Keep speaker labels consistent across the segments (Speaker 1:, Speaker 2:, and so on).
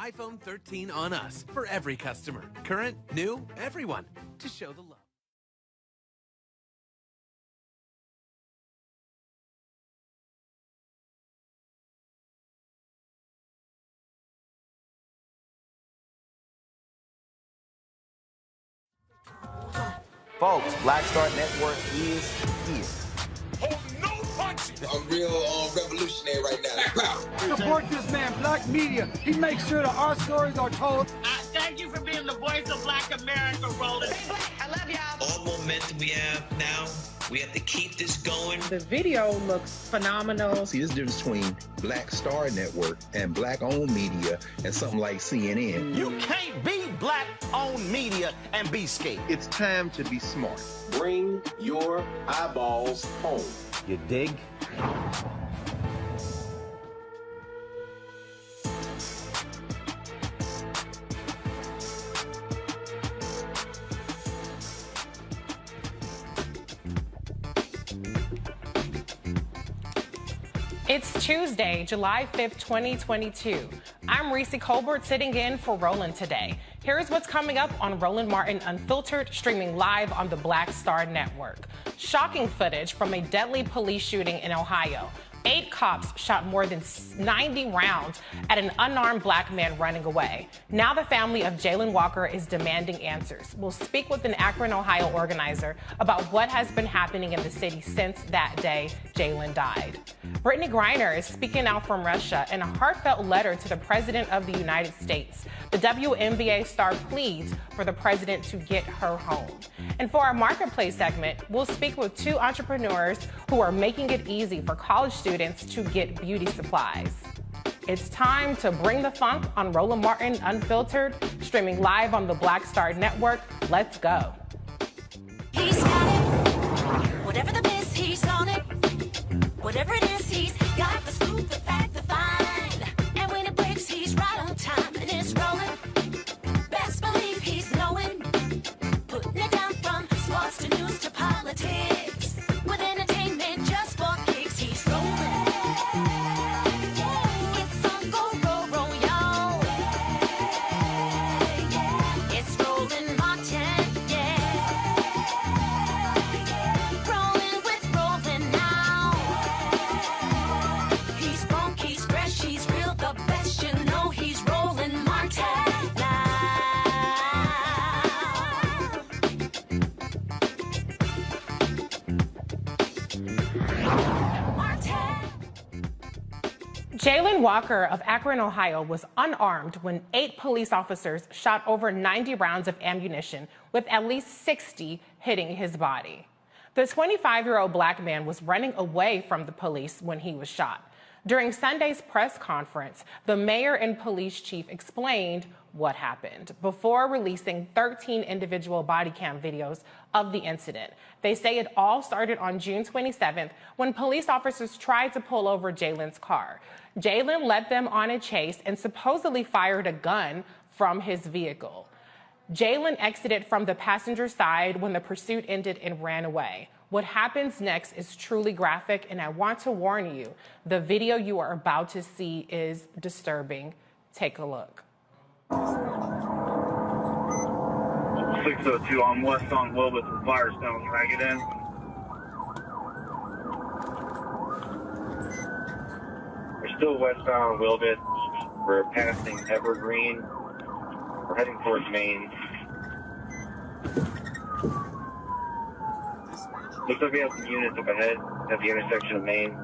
Speaker 1: iPhone 13 on us for every customer. Current, new, everyone. To show the love.
Speaker 2: Folks, Black Star Network is here.
Speaker 3: Hold no punches!
Speaker 4: I'm real revolutionary right now.
Speaker 5: Support this man, Black Media. He makes sure that our stories are told.
Speaker 6: Thank you for being the voice of Black America, Roland.
Speaker 7: Hey, Black, I love y'all.
Speaker 8: All momentum we have now, we have to keep this going.
Speaker 9: The video looks phenomenal.
Speaker 10: See, there's a difference between Black Star Network and Black-owned media and something like CNN.
Speaker 2: You can't be Black-owned media and be scared.
Speaker 10: It's time to be smart.
Speaker 4: Bring your eyeballs home.
Speaker 2: You dig?
Speaker 11: It's Tuesday, July 5th, 2022. I'm Reese Colbert sitting in for Roland today. Here's what's coming up on Roland Martin Unfiltered, streaming live on the Black Star Network. Shocking footage from a deadly police shooting in Ohio. 8 cops shot more than 90 rounds at an unarmed black man running away. Now the family of Jayland Walker is demanding answers. We'll speak with an Akron, Ohio organizer about what has been happening in the city since that day Jayland died. Brittney Griner is speaking out from Russia in a heartfelt letter to the President of the United States. The WNBA Star pleads for the president to get her home. And for our Marketplace segment, we'll speak with 2 entrepreneurs who are making it easy for college students to get beauty supplies. It's time to bring the funk on Roland Martin Unfiltered, streaming live on the Black Star Network. Let's go.
Speaker 7: He's got it. Whatever the biz, he's on it. Whatever it is, he's got the scoop, the fact, the find. And when it breaks, he's right on time and it's rolling. Best believe he's knowing. Putting it down from sports to news to politics. With entertainment just for kicks, he's rolling. It's on go, roll, y'all. It's Roland Martin, rolling with Roland now. He's funk, he's fresh, he's real, the best, you know he's Roland Martin now.
Speaker 11: Jayland Walker of Akron, Ohio, was unarmed when 8 police officers shot over 90 rounds of ammunition, with at least 60 hitting his body. The 25-year-old black man was running away from the police when he was shot. During Sunday's press conference, the mayor and police chief explained what happened before releasing 13 individual body cam videos of the incident. They say it all started on June 27th when police officers tried to pull over Jayland's car. Jayland led them on a chase and supposedly fired a gun from his vehicle. Jayland exited from the passenger side when the pursuit ended and ran away. What happens next is truly graphic, and I want to warn you, the video you are about to see is disturbing. Take a look.
Speaker 12: 602 on West on Wilbur from Firestone. Can I get in? We're still westbound Wilbur. We're passing Evergreen. We're heading towards Maine. Looks like we have some units up ahead at the intersection of Maine.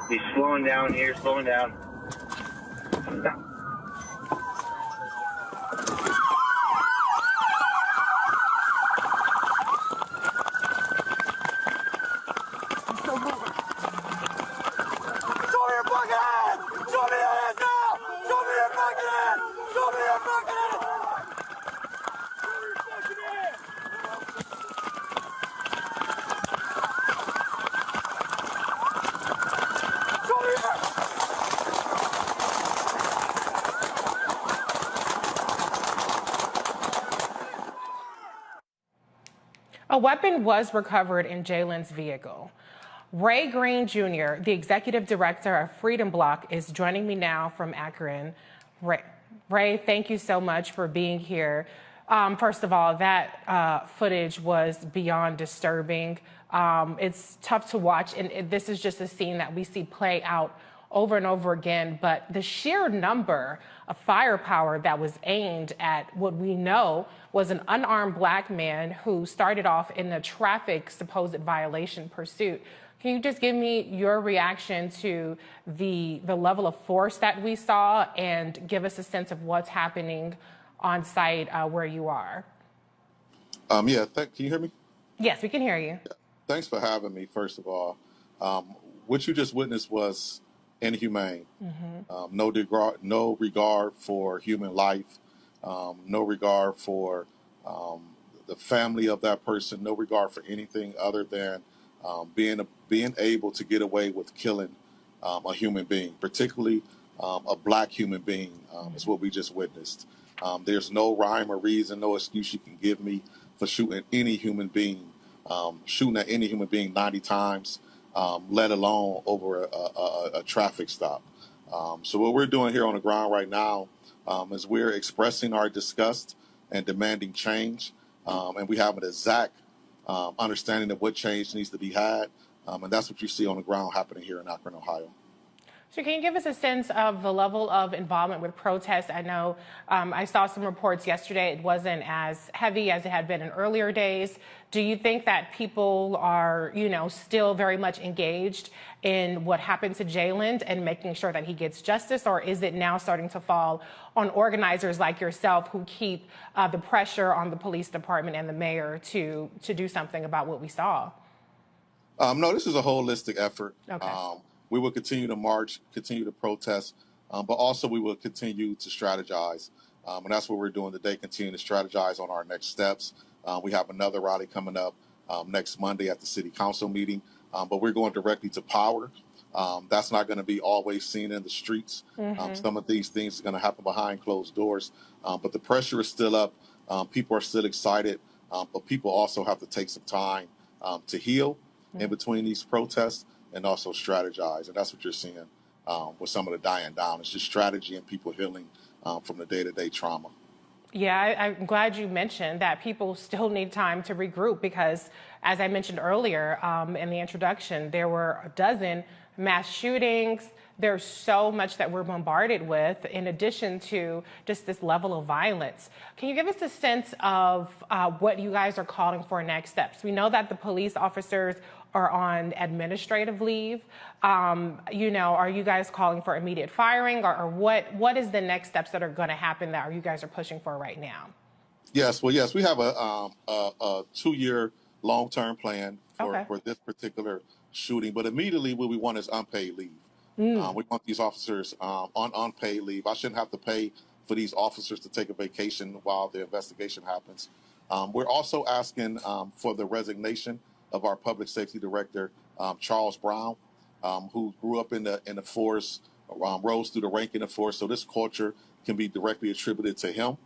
Speaker 12: He's slowing down here, slowing down. Stop.
Speaker 11: A weapon was recovered in Jayland's vehicle. Ray Green Jr., the executive director of Freedom Block, is joining me now from Akron. Ray, thank you so much for being here. First of all, that footage was beyond disturbing. It's tough to watch, and this is just a scene that we see play out over and over again, but the sheer number of firepower that was aimed at what we know was an unarmed black man who started off in a traffic supposed violation pursuit. Can you just give me your reaction to the level of force that we saw and give us a sense of what's happening on site where you are?
Speaker 13: Can you hear me?
Speaker 11: Yes, we can hear you.
Speaker 13: Yeah. Thanks for having me, first of all. What you just witnessed was inhumane. Mm-hmm. No regard for human life, no regard for the family of that person, no regard for anything other than being able to get away with killing a human being, particularly a black human being, is what we just witnessed. There's no rhyme or reason, no excuse you can give me for shooting any human being, shooting at any human being 90 times. Let alone over a traffic stop. So what we're doing here on the ground right now is we're expressing our disgust and demanding change. And we have an exact understanding of what change needs to be had. And that's what you see on the ground happening here in Akron, Ohio.
Speaker 11: So can you give us a sense of the level of involvement with protests? I know I saw some reports yesterday. It wasn't as heavy as it had been in earlier days. Do you think that people are, still very much engaged in what happened to Jayland and making sure that he gets justice? Or is it now starting to fall on organizers like yourself who keep the pressure on the police department and the mayor to do something about what we saw?
Speaker 13: No, this is a holistic effort.
Speaker 11: Okay.
Speaker 13: We will continue to march, continue to protest, but also we will continue to strategize. And that's what we're doing today, continue to strategize on our next steps. We have another rally coming up next Monday at the city council meeting, but we're going directly to power. That's not going to be always seen in the streets. Some of these things are going to happen behind closed doors, but the pressure is still up. People are still excited, but people also have to take some time to heal in between these protests and also strategize. And that's what you're seeing with some of the dying down. It's just strategy and people healing from the day-to-day trauma.
Speaker 11: Yeah, I'm glad you mentioned that people still need time to regroup because, as I mentioned earlier in the introduction, there were a dozen mass shootings. There's so much that we're bombarded with in addition to just this level of violence. Can you give us a sense of what you guys are calling for next steps? We know that the police officers are on administrative leave. You know, are you guys calling for immediate firing or what is the next steps that are going to happen that you guys are pushing for right now?
Speaker 13: Yes, well, yes, we have a 2-year long-term plan for this particular shooting, but immediately what we want is unpaid leave. We want these officers on unpaid leave. I shouldn't have to pay for these officers to take a vacation while the investigation happens. We're also asking for the resignation of our public safety director, Charles Brown, who grew up in the force, rose through the rank in the force. So this culture can be directly attributed to him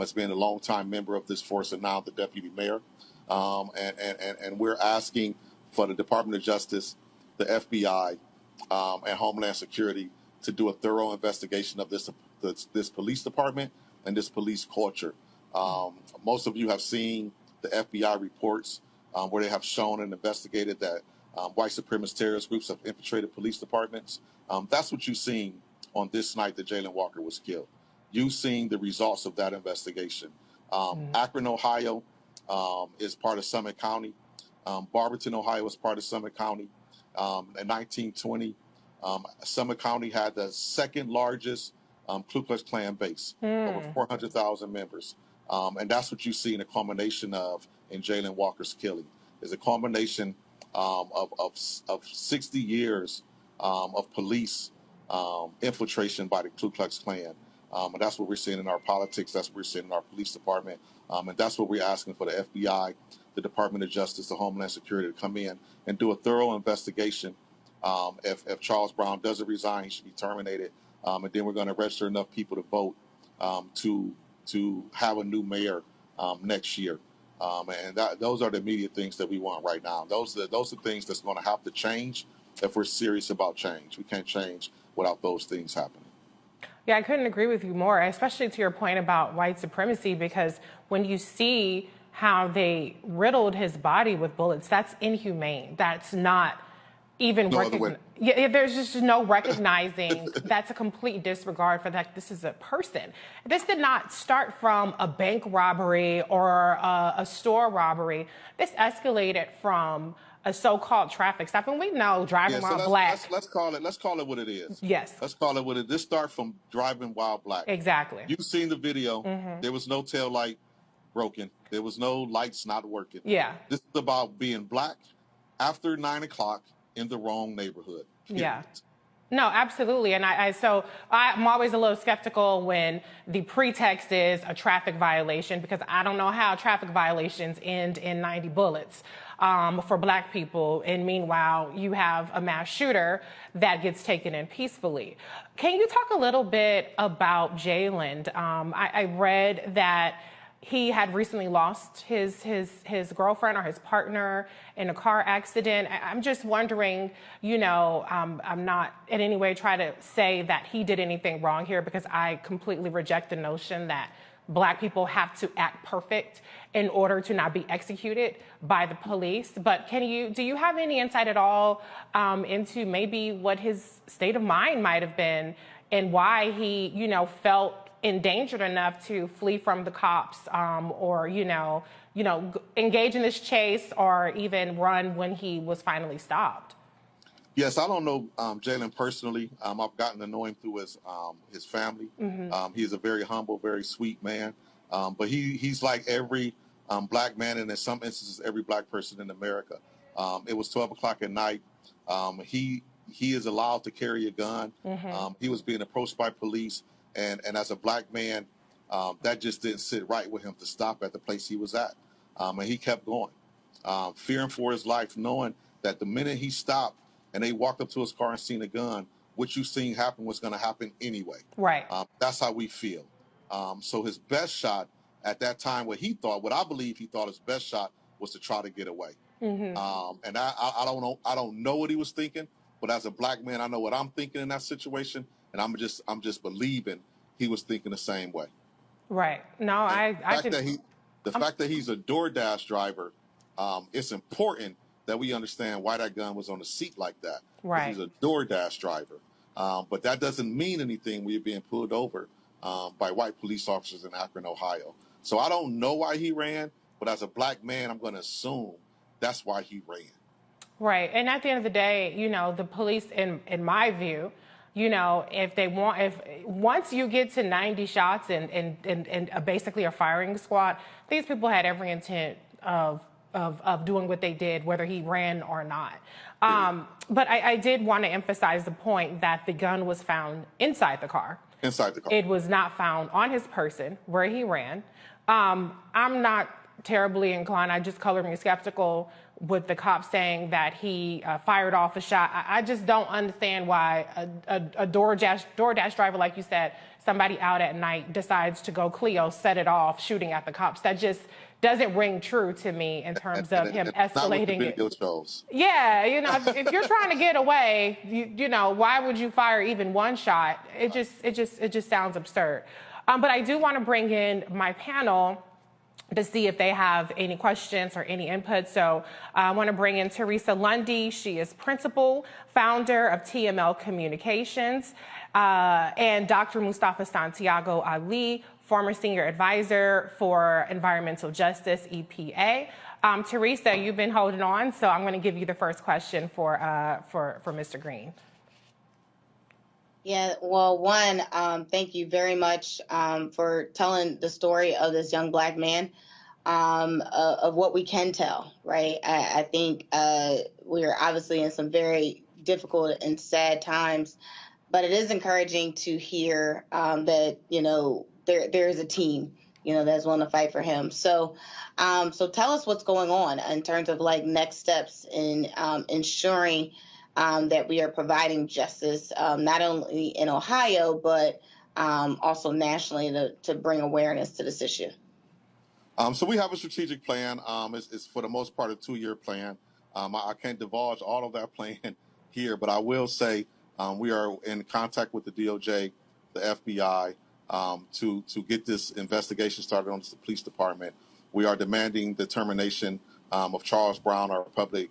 Speaker 13: as being a longtime member of this force and now the deputy mayor. And we're asking for the Department of Justice, the FBI, and Homeland Security to do a thorough investigation of this police department and this police culture. Most of you have seen the FBI reports where they have shown and investigated that white supremacist terrorist groups have infiltrated police departments. That's what you've seen on this night that Jayland Walker was killed. You've seen the results of that investigation. Akron, Ohio is part of Summit County. Barberton, Ohio is part of Summit County. In 1920, Summit County had the second largest Ku Klux Klan base, over 400,000 members. And that's what you see in a culmination of in Jayland Walker's killing, is a culmination of 60 years of police infiltration by the Ku Klux Klan. And that's what we're seeing in our politics. That's what we're seeing in our police department. And that's what we're asking for the FBI, the Department of Justice, the Homeland Security to come in and do a thorough investigation. If Charles Brown doesn't resign, he should be terminated. And then we're going to register enough people to vote to have a new mayor next year. And those are the immediate things that we want right now. Those are things that's going to have to change if we're serious about change. We can't change without those things happening.
Speaker 11: Yeah, I couldn't agree with you more, especially to your point about white supremacy, because when you see how they riddled his body with bullets, that's inhumane. That's not even there's just no recognizing. That's a complete disregard for that. This is a person. This did not start from a bank robbery or a store robbery. This escalated from a so-called traffic stop, and we know driving while black.
Speaker 13: Let's call it what it is.
Speaker 11: Yes.
Speaker 13: Let's call it what it is. This starts from driving while black.
Speaker 11: Exactly.
Speaker 13: You've seen the video. There was no tail light broken. There was no lights not working.
Speaker 11: Yeah.
Speaker 13: This is about being black after 9 o'clock in the wrong neighborhood. Period.
Speaker 11: Yeah. No, absolutely. And so I'm always a little skeptical when the pretext is a traffic violation, because I don't know how traffic violations end in 90 bullets for black people. And meanwhile, you have a mass shooter that gets taken in peacefully. Can you talk a little bit about Jayland? I read that he had recently lost his girlfriend or his partner in a car accident. I'm just wondering, you know, I'm not in any way trying to say that he did anything wrong here, because I completely reject the notion that black people have to act perfect in order to not be executed by the police. But do you have any insight at all into maybe what his state of mind might have been and why he, you know, felt endangered enough to flee from the cops or, you know, engage in this chase or even run when he was finally stopped?
Speaker 13: Yes, I don't know Jayland personally. I've gotten to know him through his family. He's a very humble, very sweet man. But he's like every black man, and in some instances, every black person in America. It was 12 o'clock at night. He is allowed to carry a gun. He was being approached by police, and as a black man, that just didn't sit right with him to stop at the place he was at. And he kept going, fearing for his life, knowing that the minute he stopped and they walked up to his car and seen a gun, what you seen happen was going to happen anyway.
Speaker 11: Right.
Speaker 13: That's how we feel. So his best shot at that time, what I believe he thought his best shot was to try to get away. And I don't know what he was thinking, but as a black man, I know what I'm thinking in that situation, and I'm just believing he was thinking the same way.
Speaker 11: Right. No,
Speaker 13: the fact that he's a DoorDash driver, it's important that we understand why that gun was on the seat like that.
Speaker 11: Right.
Speaker 13: He's a DoorDash driver, but that doesn't mean anything when you're being pulled over by white police officers in Akron, Ohio. So I don't know why he ran, but as a black man, I'm going to assume that's why he ran. Right.
Speaker 11: And at the end of the day, the police, in my view, if once you get to 90 shots and basically a firing squad, these people had every intent of doing what they did, whether he ran or not. But I did want to emphasize the point that the gun was found inside the car.
Speaker 13: Inside the car.
Speaker 11: It was not found on his person where he ran. I'm not terribly inclined. I just colored me skeptical with the cop saying that he fired off a shot. I just don't understand why a DoorDash driver, like you said, somebody out at night decides to go Cleo, set it off, shooting at the cops. That just doesn't ring true to me in terms of him escalating it. Yeah, if you're trying to get away, why would you fire even one shot? It just sounds absurd. But I do want to bring in my panel to see if they have any questions or any input. So I want to bring in Teresa Lundy. She is principal, founder of TML Communications, and Dr. Mustafa Santiago Ali, former senior advisor for environmental justice, EPA. Teresa, you've been holding on, so I'm going to give you the first question for Mr. Green.
Speaker 14: Yeah, well, one, thank you very much for telling the story of this young black man, of what we can tell, right? I think we're obviously in some very difficult and sad times, but it is encouraging to hear that, there is a team, that's willing to fight for him. So tell us what's going on in terms of next steps in ensuring that we are providing justice, not only in Ohio, but also nationally to bring awareness to this issue.
Speaker 13: So we have a strategic plan. It's for the most part a 2-year plan. I can't divulge all of that plan here, but I will say we are in contact with the DOJ, the FBI, to get this investigation started on the police department. We are demanding the termination of Charles Brown, our public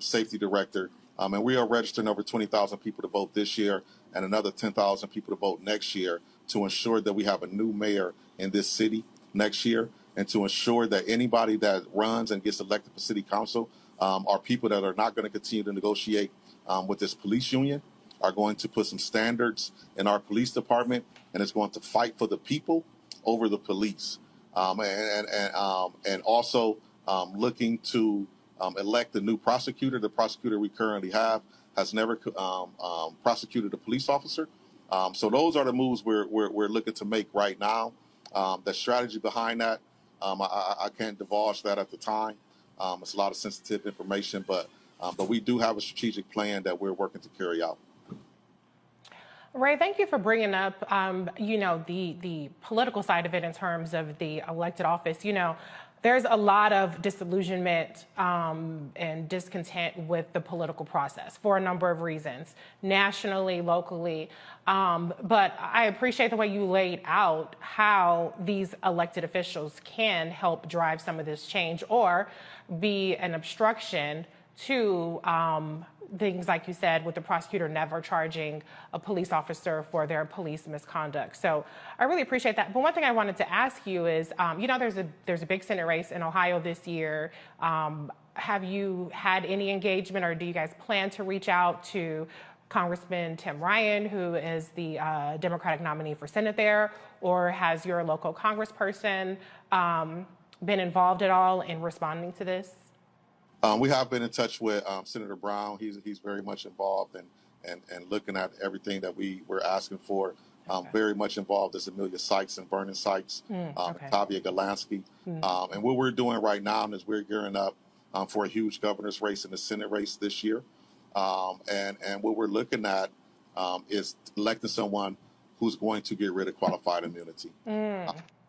Speaker 13: safety director. And we are registering over 20,000 people to vote this year and another 10,000 people to vote next year to ensure that we have a new mayor in this city next year, and to ensure that anybody that runs and gets elected for city council are people that are not going to continue to negotiate with this police union, are going to put some standards in our police department, and is going to fight for the people over the police. And also looking to elect a new prosecutor. The prosecutor we currently have has never prosecuted a police officer. So those are the moves we're looking to make right now. The strategy behind that, I can't divulge that at the time. It's a lot of sensitive information, but we do have a strategic plan that we're working to carry out.
Speaker 11: Ray, thank you for bringing up, the political side of it in terms of the elected office. There's a lot of disillusionment and discontent with the political process for a number of reasons, nationally, locally. But I appreciate the way you laid out how these elected officials can help drive some of this change or be an obstruction to things like you said, with the prosecutor never charging a police officer for their police misconduct. So I really appreciate that. But one thing I wanted to ask you is, there's a big Senate race in Ohio this year. Have you had any engagement, or do you guys plan to reach out to Congressman Tim Ryan, who is the Democratic nominee for Senate there, or has your local congressperson been involved at all in responding to this?
Speaker 13: We have been in touch with Senator Brown. He's very much involved and looking at everything that we were asking for. Very much involved is Amelia Sykes and Vernon Sykes, Tavia Golansky. And what we're doing right now is we're gearing up for a huge governor's race and the Senate race this year. And what we're looking at is electing someone who's going to get rid of qualified immunity.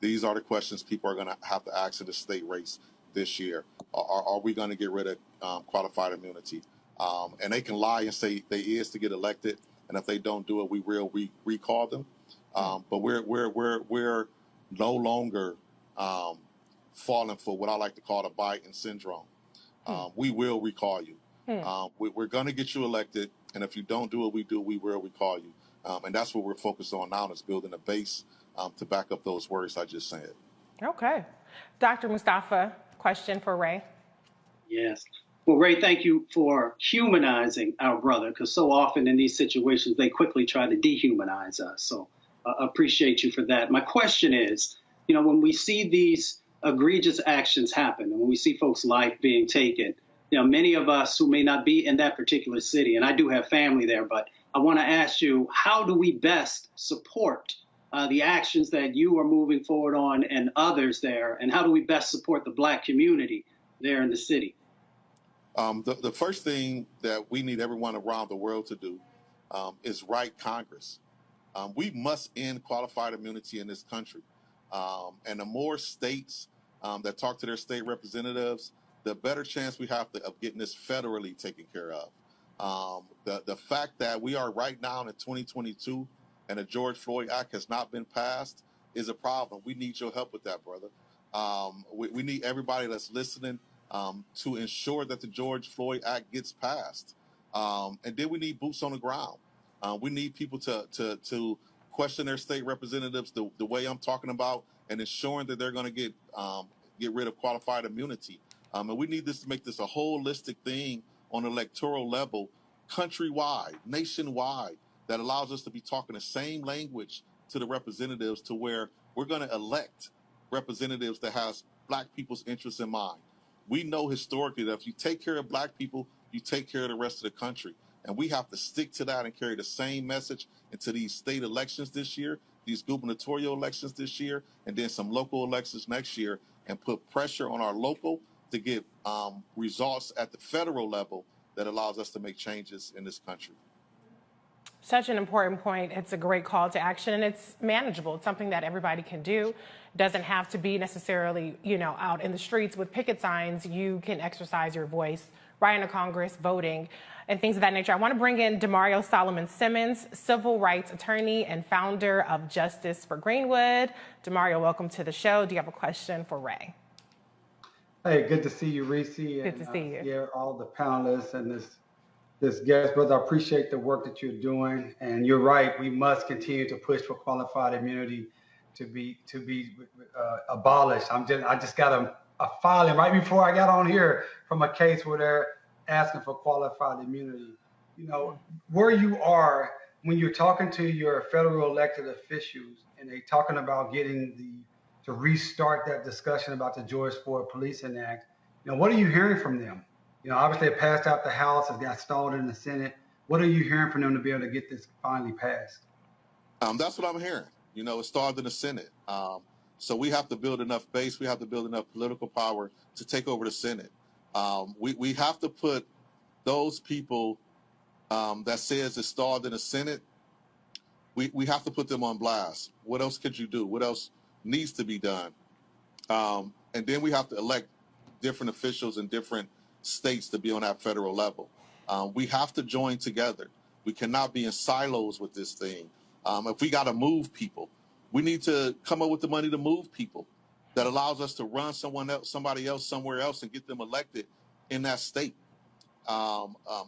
Speaker 13: These are the questions people are going to have to ask in the state race this year. Are we going to get rid of qualified immunity? And they can lie and say they is to get elected, and if they don't do it, we will recall them. But we're no longer falling for what I like to call the Biden syndrome. We will recall you. We're going to get you elected, and if you don't do what we do, we will recall you. And that's what we're focused on now, is building a base to back up those words I just said.
Speaker 11: Okay. Dr. Mustafa, question for Ray.
Speaker 15: Yes. Well, Ray, thank you for humanizing our brother, because so often in these situations, they quickly try to dehumanize us. So appreciate you for that. My question is, when we see these egregious actions happen, and when we see folks' life being taken, many of us who may not be in that particular city, and I do have family there, but I want to ask you, how do we best support the actions that you are moving forward on and others there, and how do we best support the Black community there in the city?
Speaker 13: The first thing that we need everyone around the world to do is write Congress. We must end qualified immunity in this country. And the more states that talk to their state representatives, the better chance we have of getting this federally taken care of. The fact that we are right now in 2022 and the George Floyd Act has not been passed is a problem. We need your help with that, brother. We need everybody that's listening to ensure that the George Floyd Act gets passed. And then we need boots on the ground. We need people to question their state representatives the way I'm talking about, and ensuring that they're going to get rid of qualified immunity. And we need this to make this a holistic thing on an electoral level, countrywide, nationwide, that allows us to be talking the same language to the representatives, to where we're going to elect representatives that has Black people's interests in mind. We know historically that if you take care of Black people, you take care of the rest of the country. And we have to stick to that and carry the same message into these state elections this year, these gubernatorial elections this year, and then some local elections next year, and put pressure on our local to get results at the federal level that allows us to make changes in this country.
Speaker 11: Such an important point. It's a great call to action, and it's manageable. It's something that everybody can do. It doesn't have to be necessarily, out in the streets with picket signs. You can exercise your voice right into Congress, voting, and things of that nature. I want to bring in Demario Solomon Simmons, civil rights attorney and founder of Justice for Greenwood. Demario, welcome to the show. Do you have a question for Ray?
Speaker 5: Hey, good to see you, Reese.
Speaker 11: Good to see you.
Speaker 5: Yeah, all the panelists and this guest, brother. I appreciate the work that you're doing, and you're right. We must continue to push for qualified immunity to be abolished. I just got a filing right before I got on here from a case where they're asking for qualified immunity. Where you are when you're talking to your federal elected officials and they talking about getting to restart that discussion about the George Floyd Policing Act. What are you hearing from them? Obviously it passed out the House, it got stalled in the Senate. What are you hearing from them to be able to get this finally passed?
Speaker 13: That's what I'm hearing. It stalled in the Senate. So we have to build enough base. We have to build enough political power to take over the Senate. We have to put those people that says it stalled in the Senate, we have to put them on blast. What else could you do? What else needs to be done? And then we have to elect different officials in different states to be on that federal level. We have to join together. We cannot be in silos with this thing. If we got to move people, we need to come up with the money to move people that allows us to run somebody else somewhere else and get them elected in that state.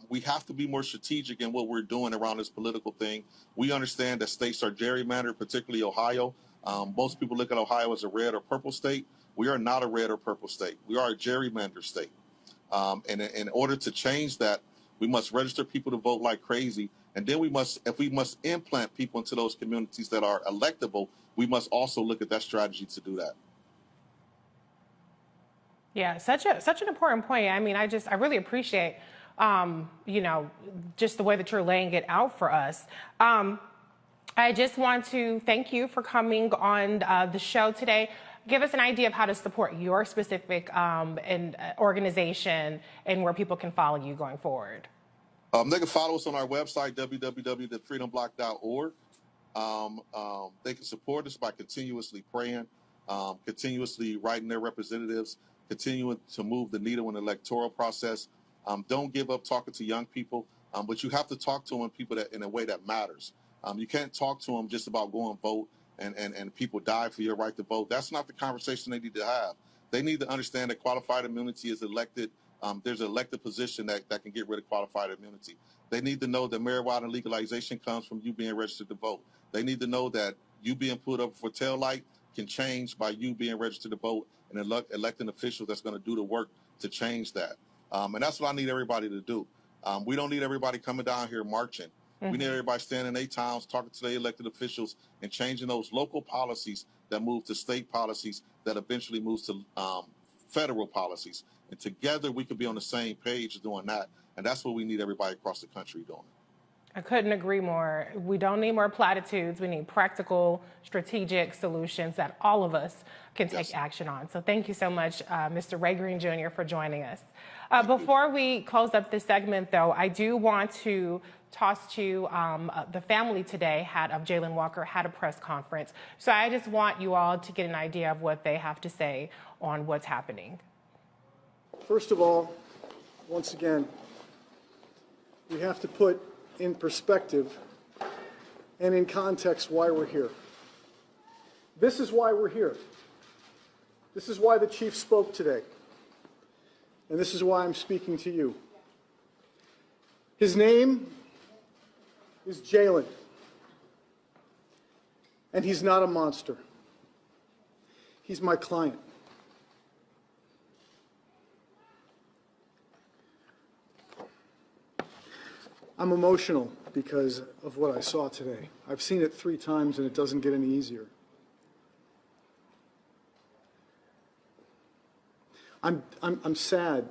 Speaker 13: We have to be more strategic in what we're doing around this political thing. We understand that states are gerrymandered, particularly Ohio. Most people look at Ohio as a red or purple state. We are not a red or purple state. We are a gerrymandered state. And in order to change that, we must register people to vote like crazy. And then if we must implant people into those communities that are electable, we must also look at that strategy to do that.
Speaker 11: Yeah, such an important point. I mean, I really appreciate, just the way that you're laying it out for us. I just want to thank you for coming on the show today. Give us an idea of how to support your specific organization and where people can follow you going forward.
Speaker 13: They can follow us on our website, www.freedomblock.org. They can support us by continuously praying, continuously writing their representatives, continuing to move the needle in the electoral process. Don't give up talking to young people, but you have to talk to them in a way that matters. You can't talk to them just about go and vote and people die for your right to vote. That's not the conversation they need to have. They need to understand that qualified immunity is elected. There's an elected position that can get rid of qualified immunity. They need to know that marijuana legalization comes from you being registered to vote. They need to know that you being put up for tail light can change by you being registered to vote and electing officials that's going to do the work to change that. And that's what I need everybody to do. We don't need everybody coming down here marching. We need everybody standing in their towns, talking to their elected officials, and changing those local policies that move to state policies that eventually moves to federal policies. And together we could be on the same page doing that. And that's what we need everybody across the country doing.
Speaker 11: I couldn't agree more. We don't need more platitudes. We need practical, strategic solutions that all of us can take action on. So thank you so much, Mr. Ray Green Jr., for joining us. Before we close up this segment, though, I do want to toss to the family today of Jayland Walker had a press conference. So I just want you all to get an idea of what they have to say on what's happening.
Speaker 16: First of all, once again, we have to put in perspective and in context why we're here. This is why we're here. This is why the chief spoke today. And this is why I'm speaking to you. His name is Jayland. And he's not a monster. He's my client. I'm emotional because of what I saw today. I've seen it 3 times and it doesn't get any easier. I'm sad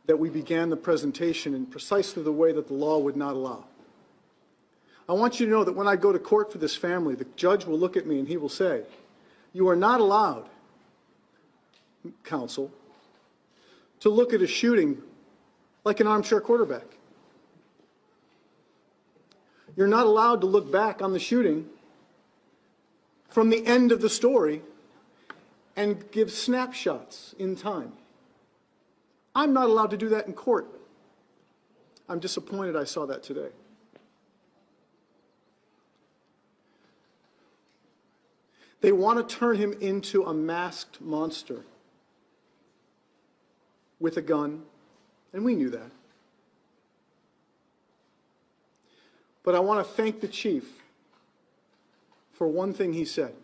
Speaker 16: that we began the presentation in precisely the way that the law would not allow. I want you to know that when I go to court for this family, the judge will look at me and he will say, "You are not allowed, counsel, to look at a shooting like an armchair quarterback. You're not allowed to look back on the shooting from the end of the story and give snapshots in time. I'm not allowed to do that in court." I'm disappointed I saw that today. They want to turn him into a masked monster with a gun, and we knew that. But I want to thank the chief for one thing he said.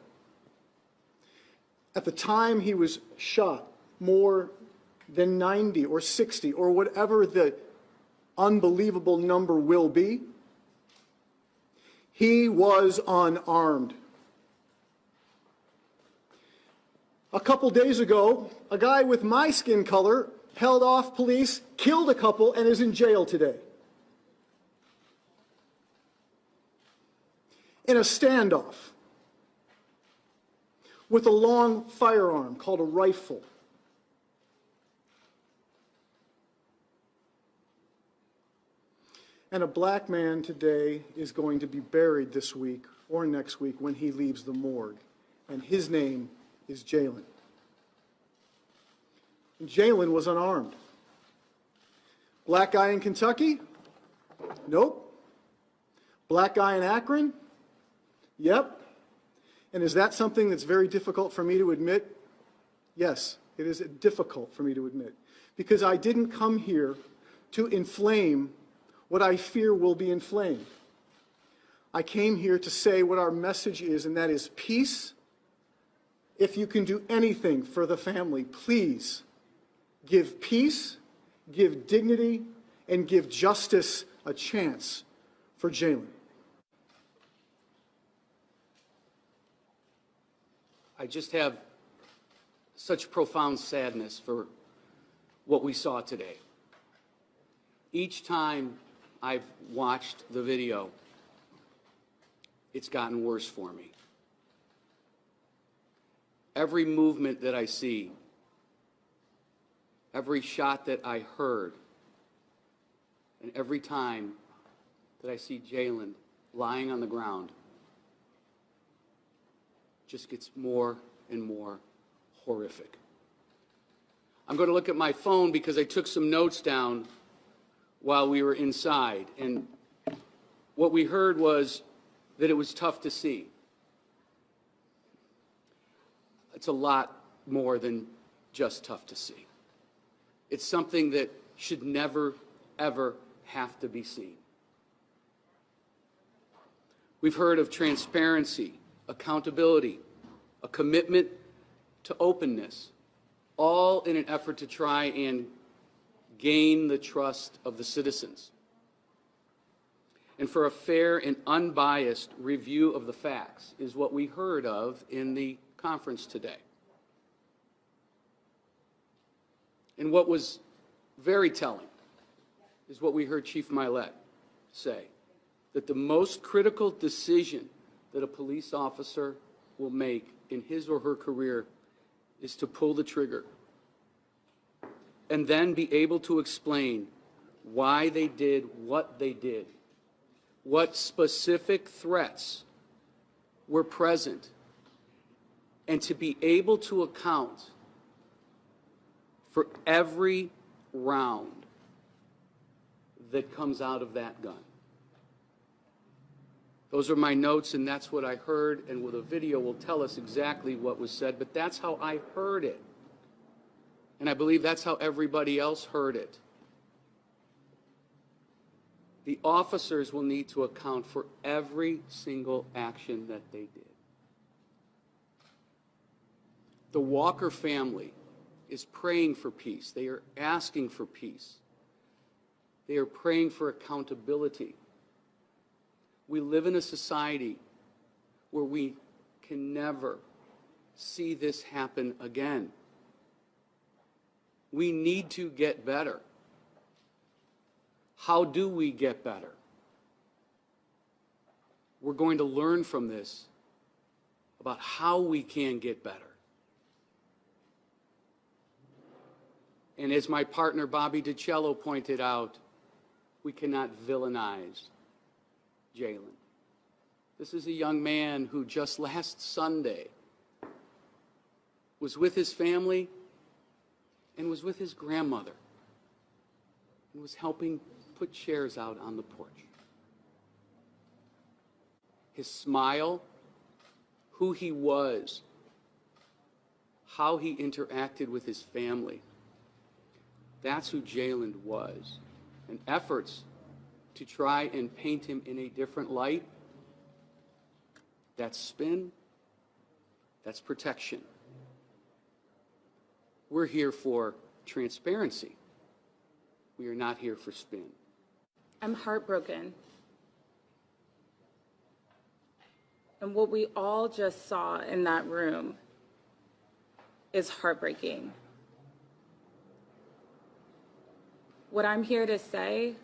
Speaker 16: At the time he was shot, more than 90 or 60 or whatever the unbelievable number will be, he was unarmed. A couple days ago, a guy with my skin color held off police, killed a couple, and is in jail today. In a standoff with a long firearm called a rifle. And a black man today is going to be buried this week or next week when he leaves the morgue. And his name is Jayland. And Jayland was unarmed. Black guy in Kentucky? Nope. Black guy in Akron? Yep. And is that something that's very difficult for me to admit? Yes, it is difficult for me to admit. Because I didn't come here to inflame what I fear will be inflamed. I came here to say what our message is, and that is peace. If you can do anything for the family, please give peace, give dignity, and give justice a chance for Jayland.
Speaker 17: I just have such profound sadness for what we saw today. Each time I've watched the video, it's gotten worse for me. Every movement that I see, every shot that I heard, and every time that I see Jayland lying on the ground, just gets more and more horrific. I'm going to look at my phone because I took some notes down while we were inside, and what we heard was that it was tough to see. It's a lot more than just tough to see. It's something that should never, ever have to be seen. We've heard of transparency, accountability, a commitment to openness, all in an effort to try and gain the trust of the citizens, and for a fair and unbiased review of the facts is what we heard of in the conference today. And what was very telling is what we heard Chief Milet say, that the most critical decision that a police officer will make in his or her career is to pull the trigger and then be able to explain why they did what they did, what specific threats were present, and to be able to account for every round that comes out of that gun. Those are my notes, and that's what I heard, and the video will tell us exactly what was said, but that's how I heard it. And I believe that's how everybody else heard it. The officers will need to account for every single action that they did. The Walker family is praying for peace. They are asking for peace. They are praying for accountability. We live in a society where we can never see this happen again. We need to get better. How do we get better? We're going to learn from this about how we can get better. And as my partner Bobby DiCello pointed out, we cannot villainize Jayland. This is a young man who just last Sunday was with his family and was with his grandmother and was helping put chairs out on the porch. His smile, who he was, how he interacted with his family, that's who Jayland was. And efforts to try and paint him in a different light, that's spin, that's protection. We're here for transparency. We are not here for spin.
Speaker 9: I'm heartbroken. And what we all just saw in that room is heartbreaking. What I'm here to say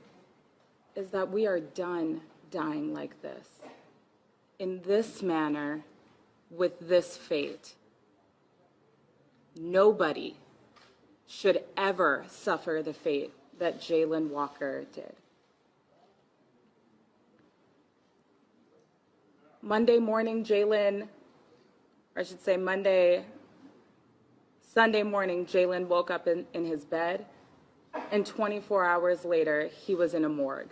Speaker 9: is that we are done dying like this, in this manner, with this fate. Nobody should ever suffer the fate that Jayland Walker did. Sunday morning, Jayland woke up in his bed, and 24 hours later, he was in a morgue.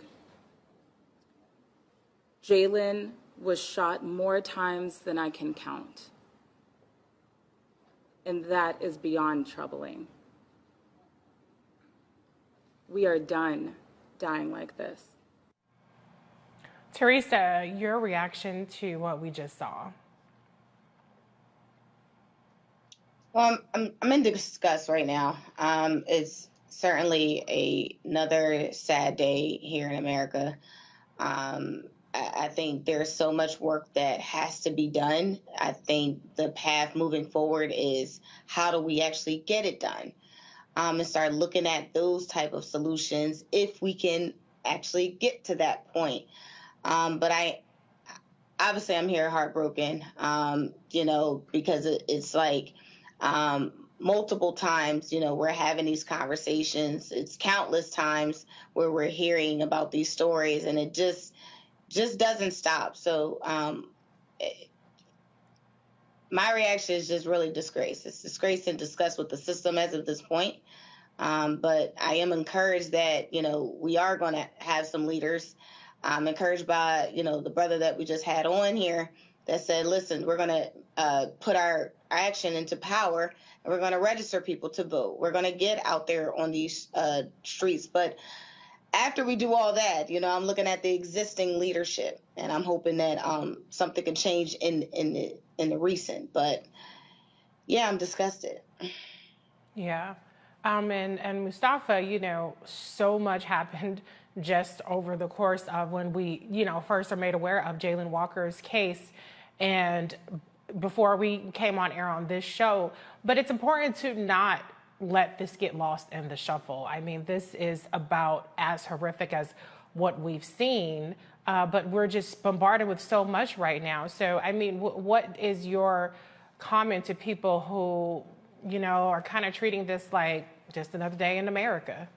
Speaker 9: Jayland was shot more times than I can count. And that is beyond troubling. We are done dying like this.
Speaker 11: Teresa, your reaction to what we just saw?
Speaker 14: Well, I'm in disgust right now. It's certainly another sad day here in America. I think there's so much work that has to be done. I think the path moving forward is how do we actually get it done, and start looking at those type of solutions if we can actually get to that point. But obviously I'm here heartbroken, because it's like multiple times, we're having these conversations. It's countless times where we're hearing about these stories, and it just doesn't stop. So my reaction is just really disgrace. It's disgrace and disgust with the system as of this point. But I am encouraged that, we are going to have some leaders. I'm encouraged by, the brother that we just had on here that said, listen, we're going to put our action into power, and we're going to register people to vote. We're going to get out there on these streets. But after we do all that, I'm looking at the existing leadership, and I'm hoping that something can change in the recent. But yeah, I'm disgusted.
Speaker 11: Yeah. And Mustafa, so much happened just over the course of when we, first are made aware of Jayland Walker's case and before we came on air on this show. But it's important to not let this get lost in the shuffle. I mean, this is about as horrific as what we've seen, but we're just bombarded with so much right now. So, I mean, what is your comment to people who, are kind of treating this like just another day in America?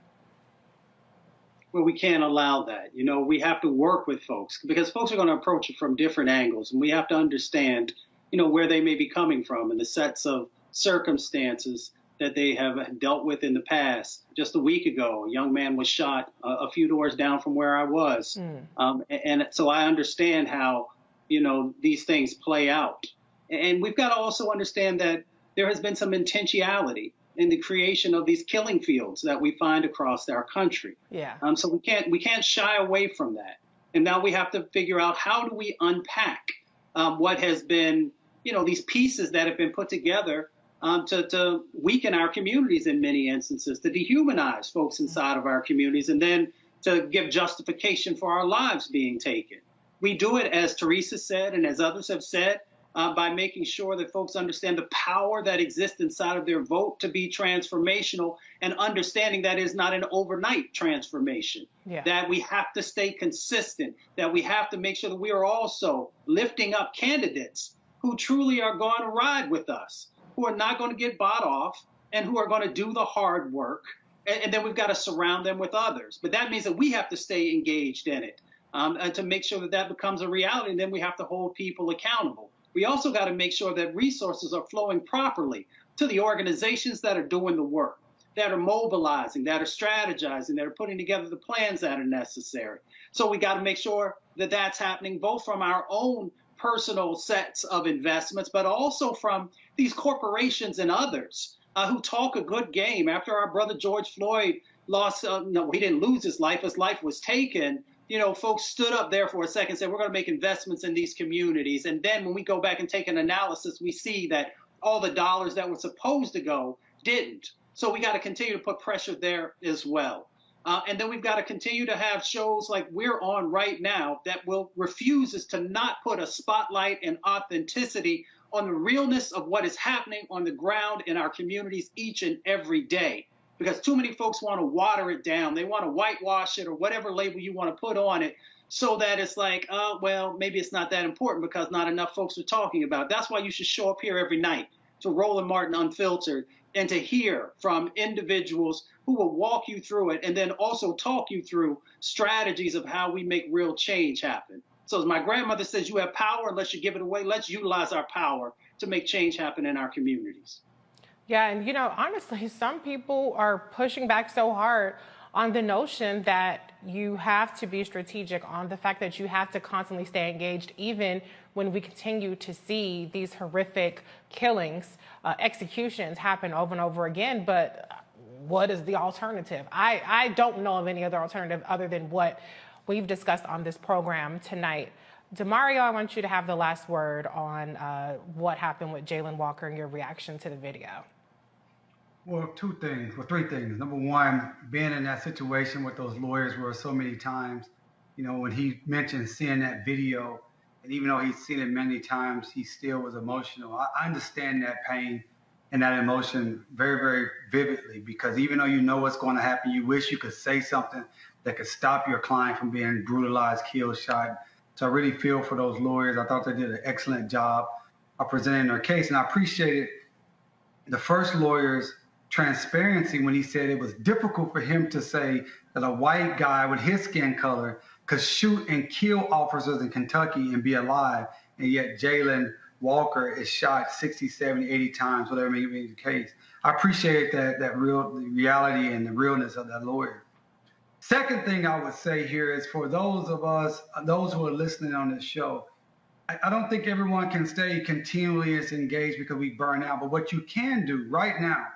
Speaker 15: Well, we can't allow that. We have to work with folks because folks are going to approach it from different angles, and we have to understand, where they may be coming from and the sets of circumstances that they have dealt with in the past. Just a week ago, a young man was shot a few doors down from where I was. And so I understand how, these things play out. And we've got to also understand that there has been some intentionality in the creation of these killing fields that we find across our country.
Speaker 11: Yeah.
Speaker 15: So we can't shy away from that. And now we have to figure out how do we unpack what has been, these pieces that have been put together to weaken our communities in many instances, to dehumanize folks inside of our communities, and then to give justification for our lives being taken. We do it, as Teresa said, and as others have said, by making sure that folks understand the power that exists inside of their vote to be transformational, and understanding that is not an overnight transformation, that we have to stay consistent, that we have to make sure that we are also lifting up candidates who truly are going to ride with us, who are not going to get bought off, and who are going to do the hard work. And then we've got to surround them with others. But that means that we have to stay engaged in it and to make sure that that becomes a reality. And then we have to hold people accountable. We also got to make sure that resources are flowing properly to the organizations that are doing the work, that are mobilizing, that are strategizing, that are putting together the plans that are necessary. So we got to make sure that that's happening both from our own personal sets of investments, but also from these corporations and others who talk a good game. After our brother George Floyd lost, no, he didn't lose his life was taken. Folks stood up there for a second and said, we're going to make investments in these communities. And then when we go back and take an analysis, we see that all the dollars that were supposed to go didn't. So we got to continue to put pressure there as well. And then we've got to continue to have shows like we're on right now that refuses to not put a spotlight and authenticity on the realness of what is happening on the ground in our communities each and every day. Because too many folks want to water it down. They want to whitewash it or whatever label you want to put on it so that it's like, oh, well, maybe it's not that important because not enough folks are talking about it. That's why you should show up here every night to Roland Martin Unfiltered and to hear from individuals who will walk you through it and then also talk you through strategies of how we make real change happen. So as my grandmother says, you have power unless you give it away. Let's utilize our power to make change happen in our communities.
Speaker 11: Yeah, and honestly, some people are pushing back so hard on the notion that you have to be strategic, on the fact that you have to constantly stay engaged, even when we continue to see these horrific killings, executions happen over and over again. But what is the alternative? I don't know of any other alternative other than what we've discussed on this program tonight. Demario, I want you to have the last word on what happened with Jayland Walker and your reaction to the video.
Speaker 5: Well, three things. Number one, being in that situation with those lawyers where so many times, You know, when he mentioned seeing that video, and even though he's seen it many times, he still was emotional. I understand that pain and that emotion very, very vividly, because even though you know what's going to happen, you wish you could say something that could stop your client from being brutalized, killed, shot. So I really feel for those lawyers. I thought they did an excellent job of presenting their case, and I appreciated the first lawyer's transparency when he said it was difficult for him to say that a white guy with his skin color could shoot and kill officers in Kentucky and be alive, and yet Jayland Walker is shot 60, 70, 80 times, whatever may be the case. I appreciate the reality and the realness of that lawyer. Second thing I would say here is for those of us, those who are listening on this show, I don't think everyone can stay continually as engaged because we burn out. But what you can do right now,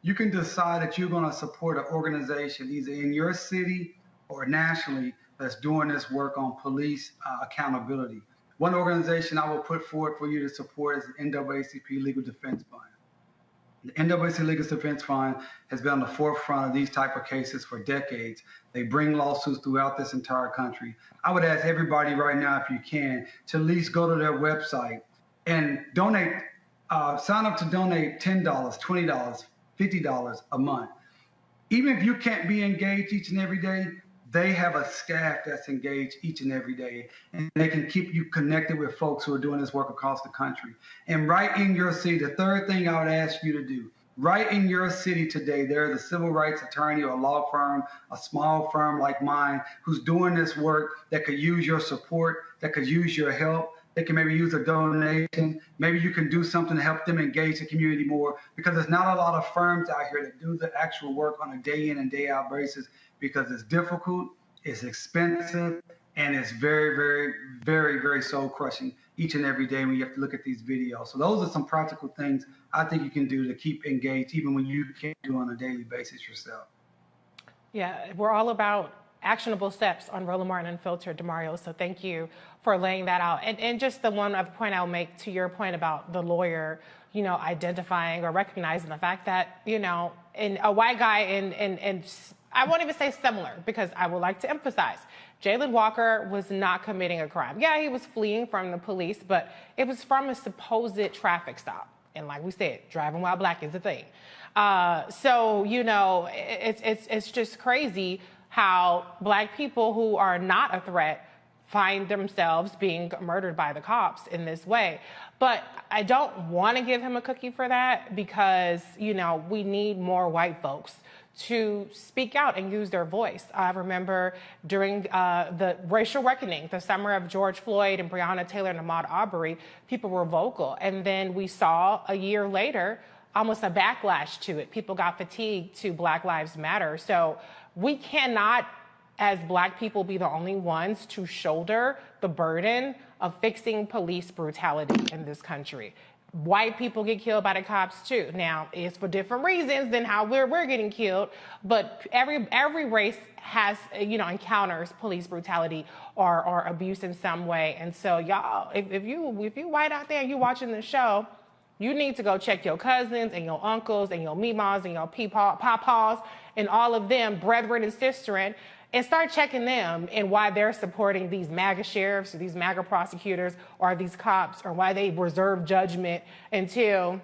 Speaker 5: you can decide that you're going to support an organization either in your city or nationally that's doing this work on police accountability. One organization I will put forward for you to support is the NAACP Legal Defense Fund. The NAACP Legal Defense Fund has been on the forefront of these type of cases for decades. They bring lawsuits throughout this entire country. I would ask everybody right now, if you can, to at least go to their website and donate, sign up to donate $10, $20, $50 a month. Even if you can't be engaged each and every day, they have a staff that's engaged each and every day, and they can keep you connected with folks who are doing this work across the country. And right in your city, the third thing I would ask you to do, right in your city today, there's a civil rights attorney or a law firm, a small firm like mine, who's doing this work that could use your support, that could use your help. They can maybe use a donation. Maybe you can do something to help them engage the community more, because there's not a lot of firms out here that do the actual work on a day in and day out basis, because it's difficult, it's expensive, and it's very, very, very, very soul crushing each and every day when you have to look at these videos. So those are some practical things I think you can do to keep engaged, even when you can't do it on a daily basis yourself.
Speaker 11: Yeah, we're all about actionable steps on Roland Martin Unfiltered, Demario. So thank you for laying that out. And just the one other point I'll make to your point about the lawyer, you know, identifying or recognizing the fact that, you know, in a white guy and I won't even say similar, because I would like to emphasize Jayland Walker was not committing a crime. Yeah, he was fleeing from the police, but it was from a supposed traffic stop. And like we said, driving while black is a thing. So, you know, it's just crazy how black people who are not a threat find themselves being murdered by the cops in this way. But I don't want to give him a cookie for that, because, you know, we need more white folks to speak out and use their voice. I remember during the racial reckoning, the summer of George Floyd and Breonna Taylor and Ahmaud Arbery, people were vocal. And then we saw a year later almost a backlash to it. People got fatigued to Black Lives Matter. So we cannot, as black people, be the only ones to shoulder the burden of fixing police brutality in this country. White people get killed by the cops too. Now, it's for different reasons than how we're getting killed, but every race has, you know, encounters police brutality or abuse in some way. And so, y'all, if you white out there and you watching the show, you need to go check your cousins and your uncles and your meemaws and your papaws and all of them, brethren and sisterin, and start checking them and why they're supporting these MAGA sheriffs or these MAGA prosecutors or these cops, or why they reserve judgment until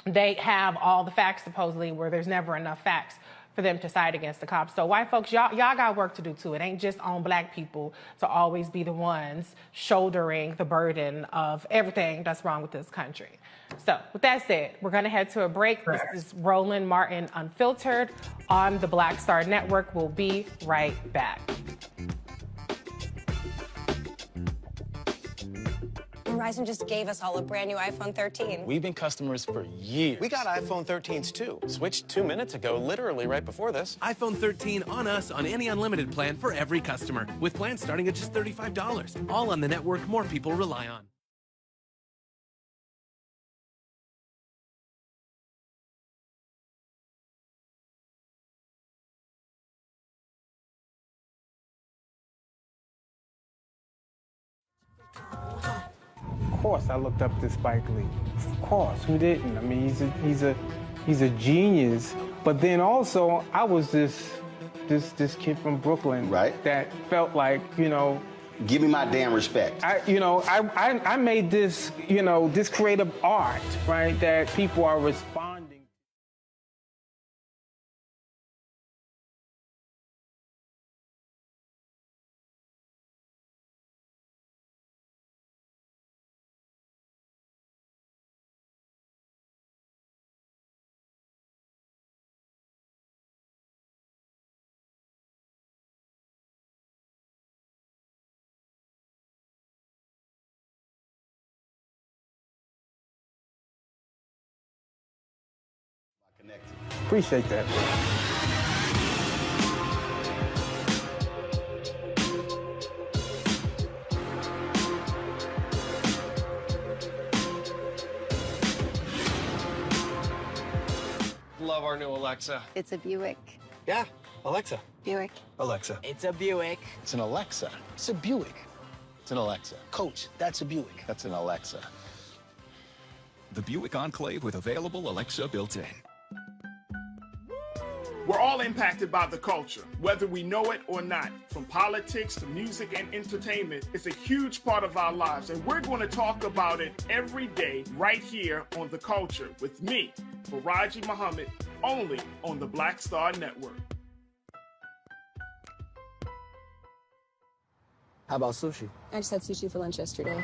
Speaker 11: they have all the facts, supposedly, where there's never enough facts for them to side against the cops. So white folks, y'all got work to do too. It ain't just on black people to always be the ones shouldering the burden of everything that's wrong with this country. So with that said, we're going to head to a break. This is Roland Martin Unfiltered on the Black Star Network. We'll be right back.
Speaker 18: Verizon just gave us all a brand new iPhone 13.
Speaker 19: We've been customers for years. We got iPhone 13s too. Switched 2 minutes ago, literally right before this.
Speaker 1: iPhone 13 on us on any unlimited plan for every customer, with plans starting at just $35. All on the network more people rely on.
Speaker 20: Of course, I looked up to Spike Lee. Of course, who didn't? I mean, he's a genius. But then also, I was just this kid from Brooklyn,
Speaker 21: right?
Speaker 20: That felt like, you know,
Speaker 21: give me my damn respect.
Speaker 20: I made this, you know, this creative art, right, that people are responding. Appreciate that.
Speaker 22: Love our new Alexa.
Speaker 23: It's a Buick.
Speaker 22: Yeah, Alexa.
Speaker 23: Buick.
Speaker 22: Alexa.
Speaker 23: It's a Buick.
Speaker 21: It's an Alexa. It's a Buick. It's an Alexa. Coach, that's a Buick. That's an Alexa.
Speaker 24: The Buick Enclave with available Alexa built-in.
Speaker 3: We're all impacted by the culture, whether we know it or not. From politics to music and entertainment, it's a huge part of our lives, and we're going to talk about it every day right here on The Culture with me, Faraji Muhammad, only on the Black Star Network.
Speaker 25: How about sushi?
Speaker 23: I just had sushi for lunch yesterday.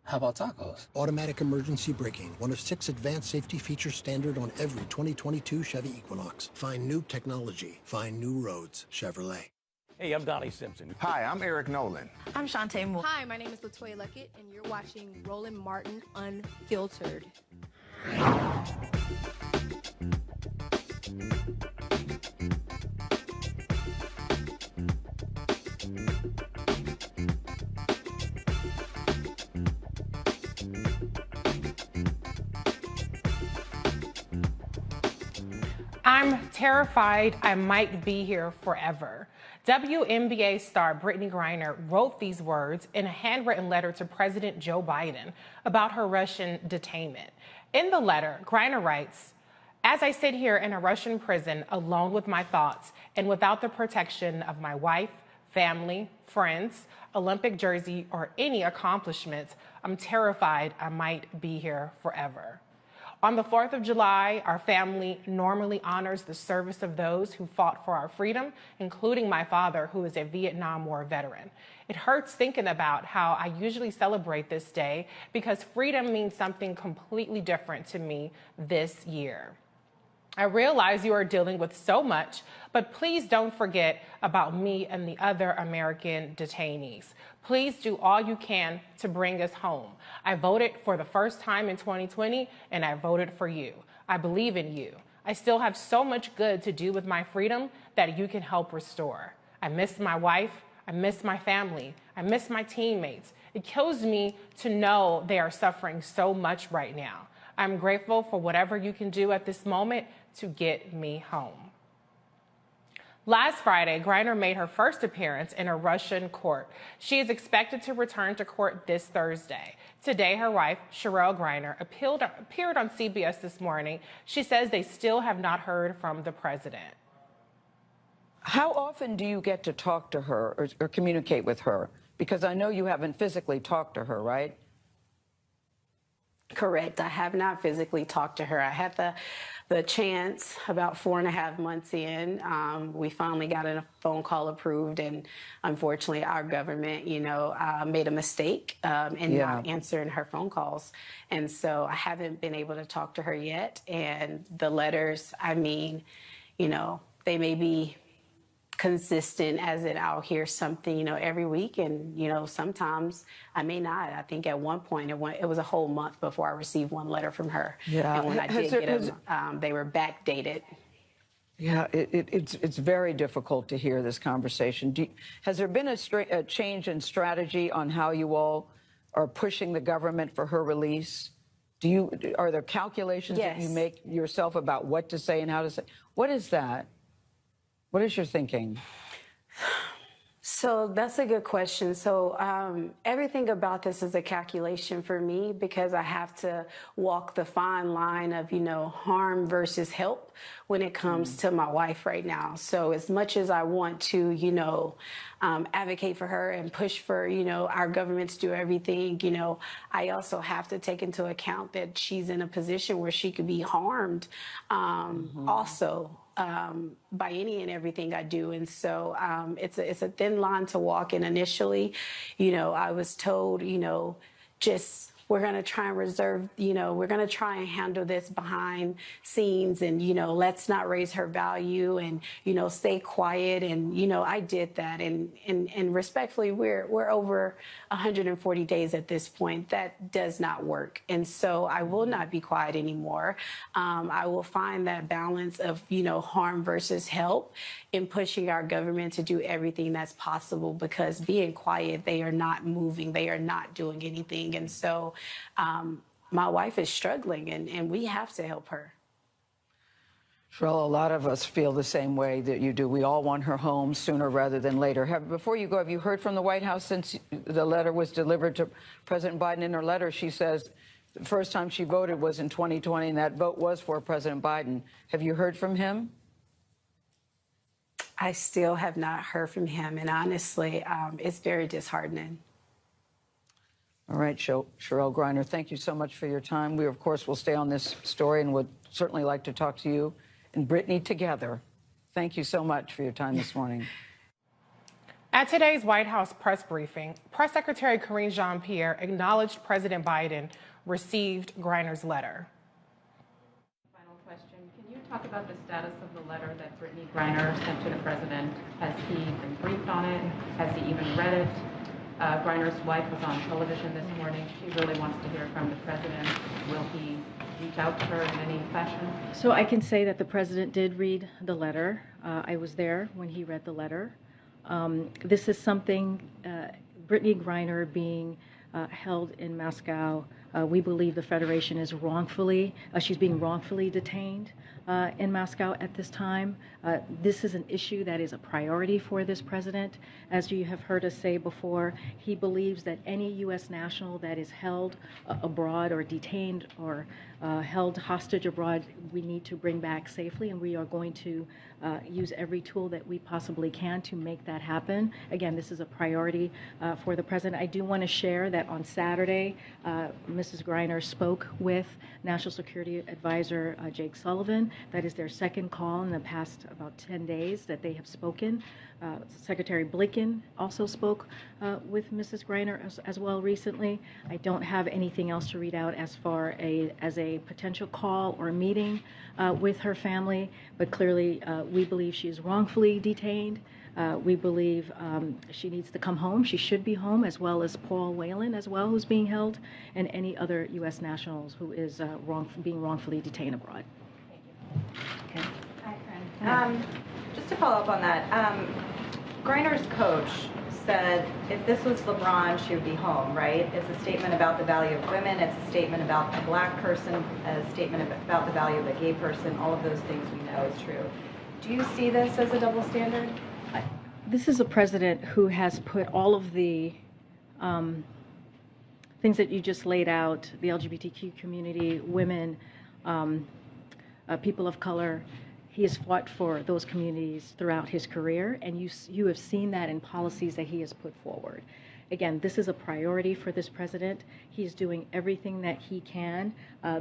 Speaker 25: How about tacos?
Speaker 26: Automatic emergency braking, one of 6 advanced safety features standard on every 2022 Chevy Equinox. Find new technology. Find new roads. Chevrolet.
Speaker 27: Hey, I'm Donnie Simpson.
Speaker 28: Hi, I'm Eric Nolan.
Speaker 29: I'm Shantae Moore.
Speaker 30: Hi, my name is LaToya Luckett, and you're watching Roland Martin Unfiltered.
Speaker 11: I'm terrified I might be here forever. WNBA star Brittney Griner wrote these words in a handwritten letter to President Joe Biden about her Russian detainment. In the letter, Griner writes, "As I sit here in a Russian prison alone with my thoughts and without the protection of my wife, family, friends, Olympic jersey, or any accomplishments, I'm terrified I might be here forever." On the 4th of July, our family normally honors the service of those who fought for our freedom, including my father, who is a Vietnam War veteran. It hurts thinking about how I usually celebrate this day because freedom means something completely different to me this year. I realize you are dealing with so much, but please don't forget about me and the other American detainees. Please do all you can to bring us home. I voted for the first time in 2020, and I voted for you. I believe in you. I still have so much good to do with my freedom that you can help restore. I miss my wife. I miss my family. I miss my teammates. It kills me to know they are suffering so much right now. I'm grateful for whatever you can do at this moment to get me home. Last Friday, Griner made her first appearance in a Russian court. She is expected to return to court this Thursday. Today, her wife, Sherelle Griner, appeared on CBS this morning. She says they still have not heard from the president.
Speaker 31: How often do you get to talk to her or communicate with her? Because I know you haven't physically talked to her, right?
Speaker 32: Correct. I have not physically talked to her. I had the chance about 4.5 months in. We finally got a phone call approved, and unfortunately, our government, made a mistake in not answering her phone calls. And so I haven't been able to talk to her yet. And the letters, I mean, they may be consistent, as in I'll hear something, every week, and sometimes I may not. I think at one point it was a whole month before I received one letter from her.
Speaker 31: Yeah.
Speaker 32: And when I did get them, they were backdated.
Speaker 31: Yeah, it's very difficult to hear this conversation. Has there been a change in strategy on how you all are pushing the government for her release? Are there calculations that you make yourself about what to say and how to say? What is that? What is your thinking?
Speaker 32: So that's a good question. So everything about this is a calculation for me because I have to walk the fine line of, harm versus help when it comes to my wife right now. So as much as I want to, advocate for her and push for, our government to do everything, I also have to take into account that she's in a position where she could be harmed also. By any and everything I do. And so it's a thin line to walk. And initially, I was told, just we're going to try and reserve, we're going to try and handle this behind scenes and, let's not raise her value and, stay quiet. And, I did that. And respectfully, we're over 140 days at this point. That does not work. And so I will not be quiet anymore. I will find that balance of, harm versus help in pushing our government to do everything that's possible, because being quiet, they are not moving. They are not doing anything. And so my wife is struggling and we have to help her.
Speaker 31: Sherelle, a lot of us feel the same way that you do. We all want her home sooner rather than later. Before you go, have you heard from the White House since the letter was delivered to President Biden? In her letter, she says the first time she voted was in 2020, and that vote was for President Biden. Have you heard from him?
Speaker 32: I still have not heard from him, and honestly, it's very disheartening.
Speaker 31: All right, Jayland Griner, thank you so much for your time. We, of course, will stay on this story and would certainly like to talk to you and Brittney together. Thank you so much for your time this morning.
Speaker 11: At today's White House press briefing, Press Secretary Karine Jean-Pierre acknowledged President Biden received Griner's letter.
Speaker 2: Final question. Can you talk about the status of the letter that Brittney Griner sent to the president? Has he been briefed on it? Has he even read it? Griner's wife was on television this morning. She really wants to hear from the president. Will he reach out to her in any fashion?
Speaker 4: So I can say that the president did read the letter. I was there when he read the letter. This is something, Brittney Griner being held in Moscow, we believe the Federation is she's being wrongfully detained in Moscow at this time. This is an issue that is a priority for this president. As you have heard us say before, he believes that any U.S. national that is held abroad or detained or held hostage abroad, we need to bring back safely, and we are going to use every tool that we possibly can to make that happen. Again, this is a priority for the president. I do want to share that on Saturday, Mrs. Griner spoke with National Security Advisor Jake Sullivan. That is their second call in the past about 10 days that they have spoken. Secretary Blinken also spoke with Mrs. Griner as well recently. I don't have anything else to read out as far as a potential call or meeting with her family, but clearly we believe she is wrongfully detained. We believe she needs to come home. She should be home, as well as Paul Whelan as well, who's being held, and any other U.S. nationals who is being wrongfully detained abroad.
Speaker 2: Okay. Hi, Corinne. Just to follow up on that, Griner's coach said if this was LeBron, she would be home, right? It's a statement about the value of women. It's a statement about a black person, a statement about the value of a gay person. All of those things we know is true. Do you see this as a double standard?
Speaker 4: This is a president who has put all of the things that you just laid out, the LGBTQ community, women, people of color. He has fought for those communities throughout his career, and you have seen that in policies that he has put forward. Again, this is a priority for this president. He's doing everything that he can.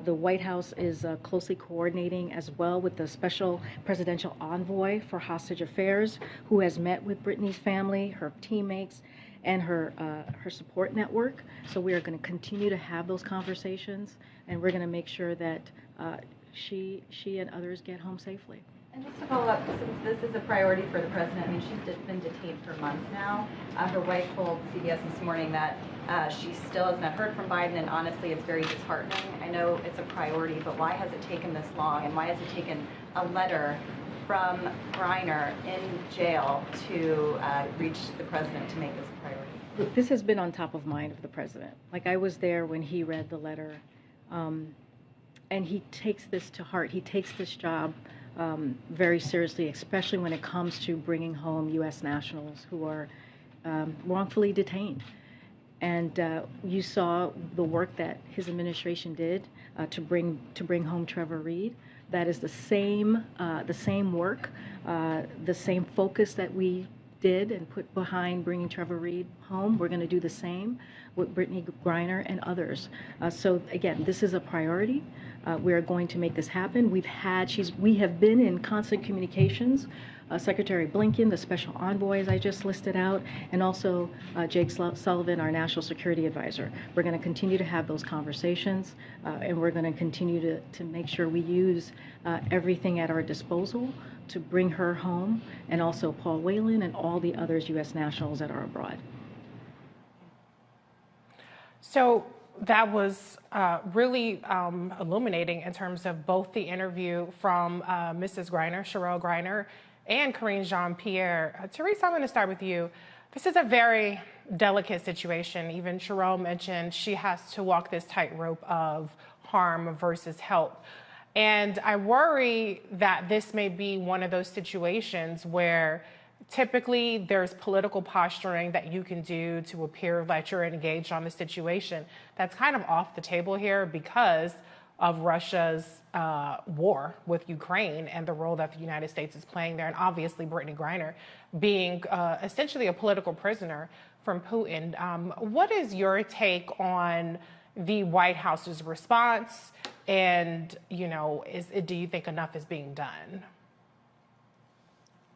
Speaker 4: The White House is closely coordinating as well with the special presidential envoy for hostage affairs, who has met with Brittney's family, her teammates, and her support network. So we are going to continue to have those conversations, and we're going to make sure that she and others get home safely.
Speaker 2: And just to follow up, since this is a priority for the president, I mean, she's been detained for months now. Her wife told CBS this morning that she still has not heard from Biden, and honestly, it's very disheartening. I know it's a priority, but why has it taken this long, and why has it taken a letter from Griner in jail to reach the president to make this a priority?
Speaker 4: Look, this has been on top of mind of the president. Like, I was there when he read the letter, and he takes this to heart. He takes this job very seriously, especially when it comes to bringing home U.S. nationals who are wrongfully detained. And you saw the work that his administration did to bring home Trevor Reed. That is the same work, the same focus that we did and put behind bringing Trevor Reed home. We're going to do the same with Brittney Griner and others. So again, this is a priority. We are going to make this happen. We have been in constant communications. Secretary Blinken, the special envoy, as I just listed out, and also Jake Sullivan, our national security advisor. We're going to continue to have those conversations, and we're going to continue to make sure we use everything at our disposal to bring her home, and also Paul Whelan and all the others U.S. nationals that are abroad.
Speaker 11: So that was really illuminating in terms of both the interview from Mrs. Griner, Cherelle Griner, and Karine Jean-Pierre. Teresa, I'm going to start with you. This is a very delicate situation. Even Cherelle mentioned she has to walk this tightrope of harm versus help. And I worry that this may be one of those situations where typically there's political posturing that you can do to appear that you're engaged on the situation. That's kind of off the table here because of Russia's war with Ukraine and the role that the United States is playing there, and obviously Brittney Griner being essentially a political prisoner from Putin. What is your take on the White House's response, and do you think enough is being done?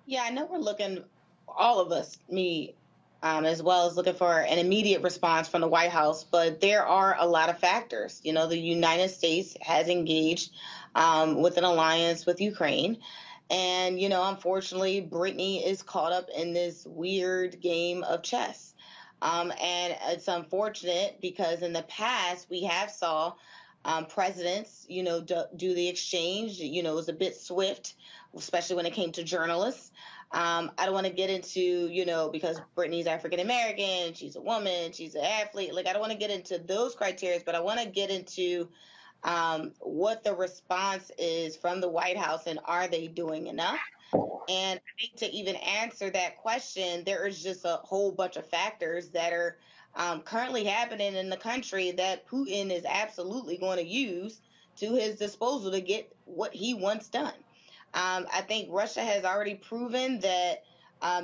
Speaker 6: Yeah, I know we're looking, all of us, me as well as looking for an immediate response from the White House, but there are a lot of factors. The United States has engaged with an alliance with Ukraine. And, unfortunately, Brittney is caught up in this weird game of chess. And it's unfortunate because in the past we have saw presidents, do the exchange. It was a bit swift, especially when it came to journalists. I don't want to get into, because Brittney's African American, she's a woman, she's an athlete. I don't want to get into those criteria, but I want to get into what the response is from the White House, and are they doing enough? And I think to even answer that question, there is just a whole bunch of factors that are currently happening in the country that Putin is absolutely going to use to his disposal to get what he wants done. I think Russia has already proven that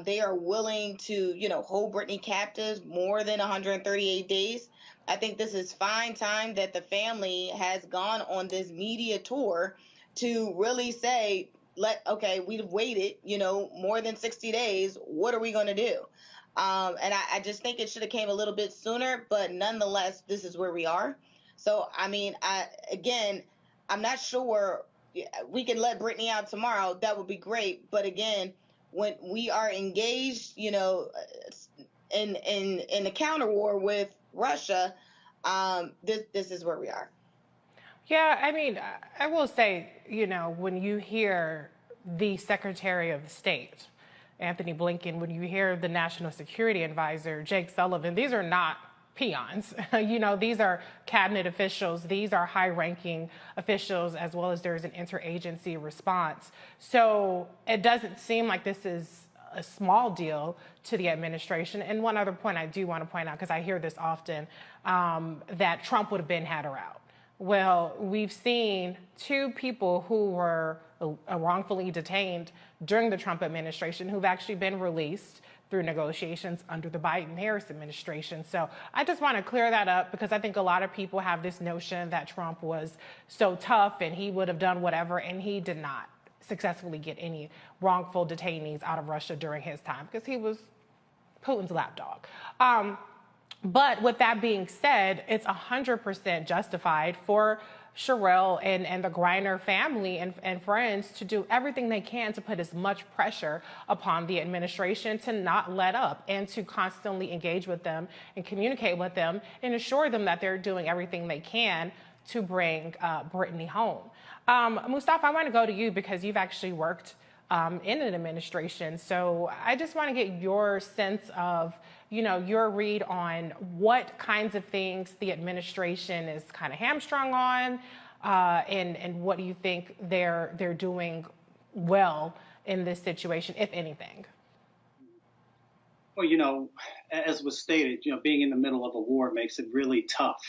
Speaker 6: they are willing to, hold Brittney captive more than 138 days. I think this is fine time that the family has gone on this media tour to really say, we've waited, more than 60 days. What are we going to do? And I just think it should have came a little bit sooner, but nonetheless, this is where we are. So, I'm not sure. We can let Brittney out tomorrow. That would be great. But again, when we are engaged, in the counter war with Russia, this is where we are.
Speaker 11: Yeah, I will say, when you hear the Secretary of State, Anthony Blinken, when you hear the National Security Advisor, Jake Sullivan, these are not peons. These are cabinet officials. These are high-ranking officials, as well as there's an interagency response. So it doesn't seem like this is a small deal to the administration. And one other point I do want to point out, because I hear this often, that Trump would have had her out. Well, we've seen two people who were wrongfully detained during the Trump administration who've actually been released through negotiations under the Biden-Harris administration. So I just want to clear that up, because I think a lot of people have this notion that Trump was so tough and he would have done whatever, and he did not successfully get any wrongful detainees out of Russia during his time, because he was Putin's lapdog. But with that being said, it's 100% justified for Cherelle and the Griner family and friends to do everything they can to put as much pressure upon the administration to not let up, and to constantly engage with them and communicate with them and assure them that they're doing everything they can to bring Brittney home. Mustafa, I want to go to you because you've actually worked in an administration. So I just want to get your sense of, your read on what kinds of things the administration is kind of hamstrung on, and what do you think they're doing well in this situation, if anything?
Speaker 7: Well, as was stated, being in the middle of a war makes it really tough.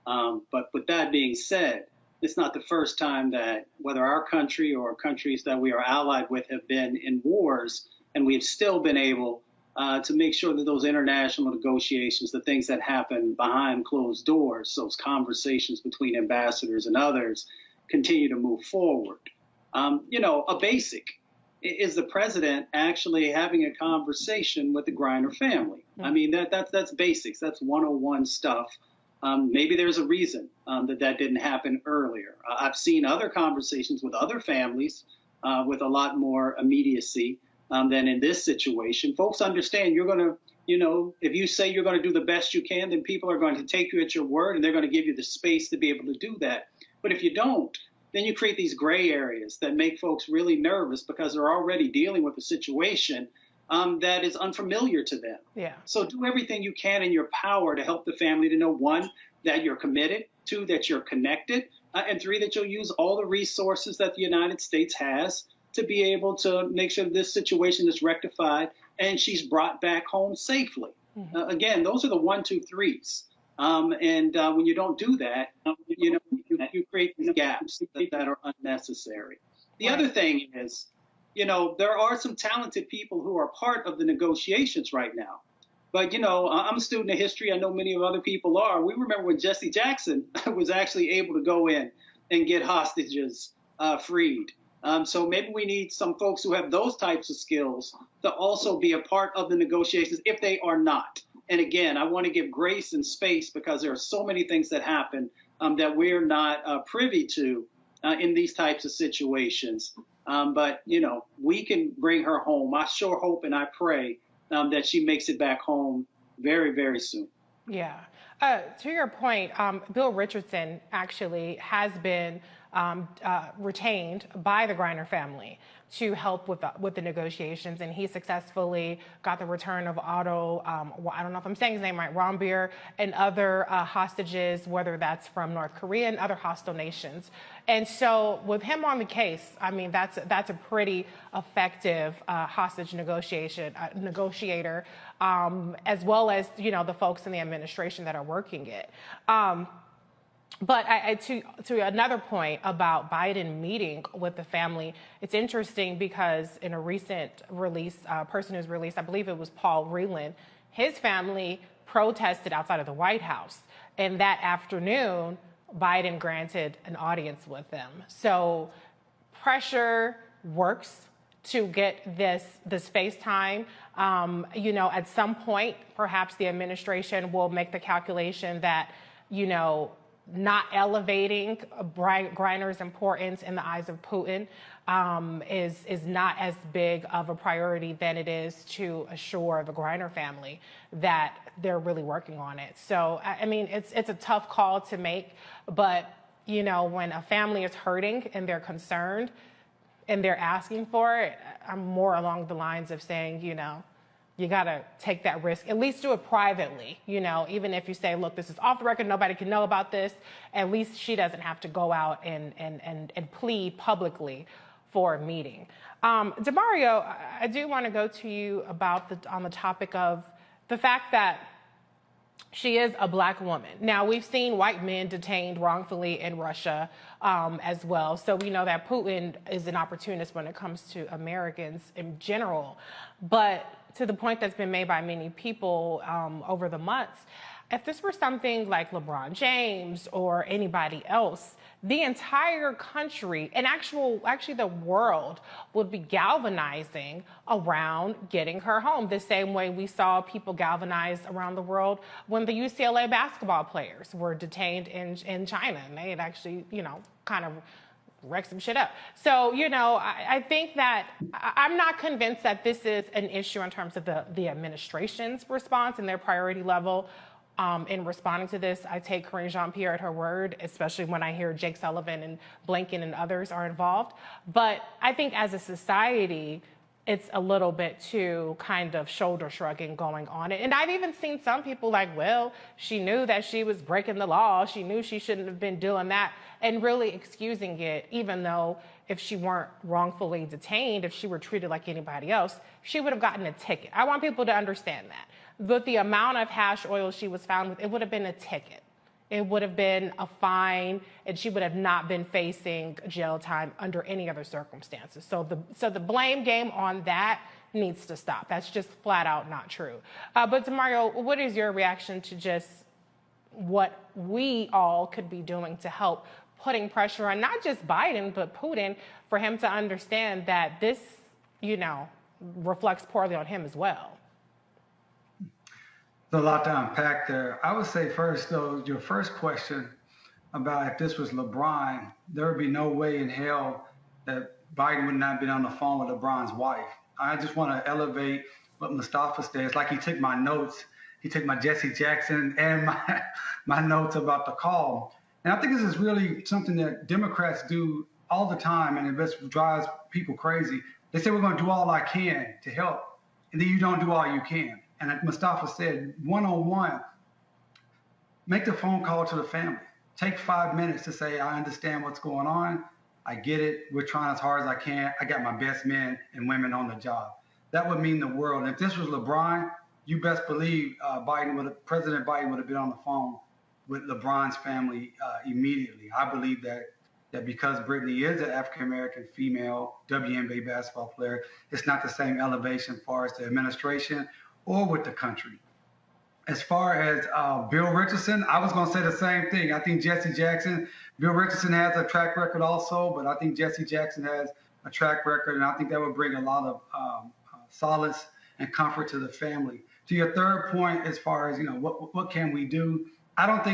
Speaker 7: But with that being said, it's not the first time that whether our country or countries that we are allied with have been in wars, and we've still been able to make sure that those international negotiations, the things that happen behind closed doors, those conversations between ambassadors and others, continue to move forward. A basic is the president actually having a conversation with the Griner family. I mean, that's basics. That's 101 stuff. Maybe there's a reason that didn't happen earlier. I've seen other conversations with other families with a lot more immediacy than in this situation. Folks understand you're going to, if you say you're going to do the best you can, then people are going to take you at your word and they're going to give you the space to be able to do that. But if you don't, then you create these gray areas that make folks really nervous because they're already dealing with a situation that is unfamiliar to them.
Speaker 11: Yeah.
Speaker 7: So do everything you can in your power to help the family to know, one, that you're committed, two, that you're connected, and three, that you'll use all the resources that the United States has to be able to make sure this situation is rectified and she's brought back home safely. Mm-hmm. Again, those are the 1, 2, 3s. When you don't do that, you create these gaps that are unnecessary. The other thing is, there are some talented people who are part of the negotiations right now. But, I'm a student of history. I know many of other people are. We remember when Jesse Jackson was actually able to go in and get hostages freed. So maybe we need some folks who have those types of skills to also be a part of the negotiations if they are not. And again, I want to give grace and space because there are so many things that happen that we're not privy to in these types of situations. But, we can bring her home. I sure hope and I pray that she makes it back home very, very soon.
Speaker 11: Yeah. To your point, Bill Richardson actually has been retained by the Griner family to help with the negotiations, and he successfully got the return of Otto, I don't know if I'm saying his name right, Rombier, and other hostages, whether that's from North Korea and other hostile nations. And so with him on the case, I mean, that's a pretty effective hostage negotiator, as well as, the folks in the administration that are working it. But to another point about Biden meeting with the family, it's interesting because in a recent release, person who's released, I believe it was Paul Reland, his family protested outside of the White House. And that afternoon, Biden granted an audience with them. So pressure works to get this face time. At some point, perhaps the administration will make the calculation that, not elevating Griner's importance in the eyes of Putin is not as big of a priority than it is to assure the Griner family that they're really working on it. So, I mean, it's a tough call to make, but, when a family is hurting and they're concerned and they're asking for it, I'm more along the lines of saying, you got to take that risk. At least do it privately, even if you say, look, this is off the record, nobody can know about this. At least she doesn't have to go out and plead publicly for a meeting. DeMario, I do want to go to you about on the topic of the fact that she is a black woman. Now, we've seen white men detained wrongfully in Russia as well. So we know that Putin is an opportunist when it comes to Americans in general. But to the point that's been made by many people over the months, if this were something like LeBron James or anybody else, the entire country and actually the world would be galvanizing around getting her home the same way we saw people galvanize around the world when the UCLA basketball players were detained in China, and they had actually, kind of wreck some shit up. So, I think that I'm not convinced that this is an issue in terms of the administration's response and their priority level in responding to this. I take Karine Jean-Pierre at her word, especially when I hear Jake Sullivan and Blinken and others are involved. But I think as a society, it's a little bit too kind of shoulder shrugging going on. And I've even seen some people like, well, she knew that she was breaking the law. She knew she shouldn't have been doing that, and really excusing it, even though if she weren't wrongfully detained, if she were treated like anybody else, she would have gotten a ticket. I want people to understand that. With the amount of hash oil she was found with, it would have been a ticket. It would have been a fine, and she would have not been facing jail time under any other circumstances. So the blame game on that needs to stop. That's just flat out not true. But Demario, what is your reaction to just what we all could be doing to help putting pressure on not just Biden, but Putin, for him to understand that this, reflects poorly on him as well?
Speaker 5: There's a lot to unpack there. I would say first, though, your first question about if this was LeBron, there would be no way in hell that Biden would not have been on the phone with LeBron's wife. I just want to elevate what Mustafa said. It's like he took my notes. He took my Jesse Jackson and my notes about the call. And I think this is really something that Democrats do all the time, and it just drives people crazy. They say, we're going to do all I can to help, and then you don't do all you can. And like Mustafa said, one-on-one, make the phone call to the family. Take 5 minutes to say, I understand what's going on. I get it. We're trying as hard as I can. I got my best men and women on the job. That would mean the world. And if this was LeBron, you best believe President Biden would have been on the phone with LeBron's family immediately. I believe that because Brittney is an African-American female WNBA basketball player, it's not the same elevation as far as the administration or with the country. As far as Bill Richardson, I was going to say the same thing. I think Jesse Jackson, Bill Richardson has a track record also, but I think Jesse Jackson has a track record, and I think that would bring a lot of solace and comfort to the family. To your third point, as far as, what can we do? I don't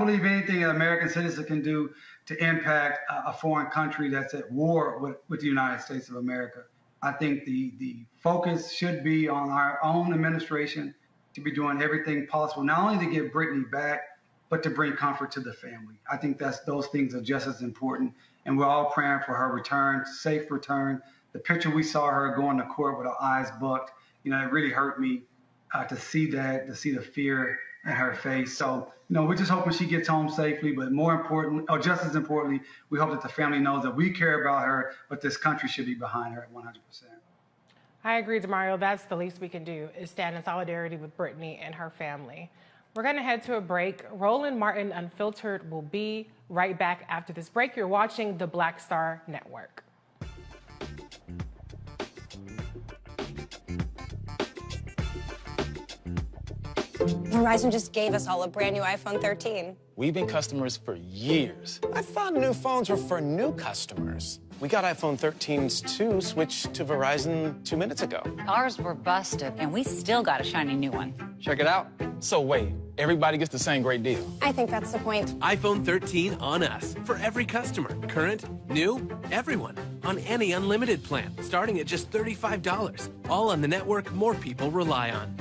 Speaker 5: believe anything an American citizen can do to impact a foreign country that's at war with the United States of America. I think the focus should be on our own administration to be doing everything possible, not only to get Brittney back, but to bring comfort to the family. I think those things are just as important. And we're all praying for her return, safe return. The picture we saw her going to court with her eyes bucked, it really hurt me to see that, to see the fear in her face. So, we're just hoping she gets home safely, but more importantly, or just as importantly, we hope that the family knows that we care about her, but this country should be behind her at 100%.
Speaker 11: I agree, Demario. That's the least we can do, is stand in solidarity with Brittney and her family. We're going to head to a break. Roland Martin Unfiltered will be right back after this break. You're watching the Black Star Network.
Speaker 18: Verizon just gave us all a brand new iPhone 13.
Speaker 19: We've been customers for years. I thought new phones were for new customers. We got iPhone 13s too, switched to Verizon 2 minutes ago.
Speaker 8: Ours were busted, and we still got a shiny new one.
Speaker 19: Check it out. So wait, everybody gets the same great deal?
Speaker 18: I think that's the point.
Speaker 1: iPhone 13 on us. For every customer. Current, new, everyone. On any unlimited plan. Starting at just $35. All on the network more people rely on.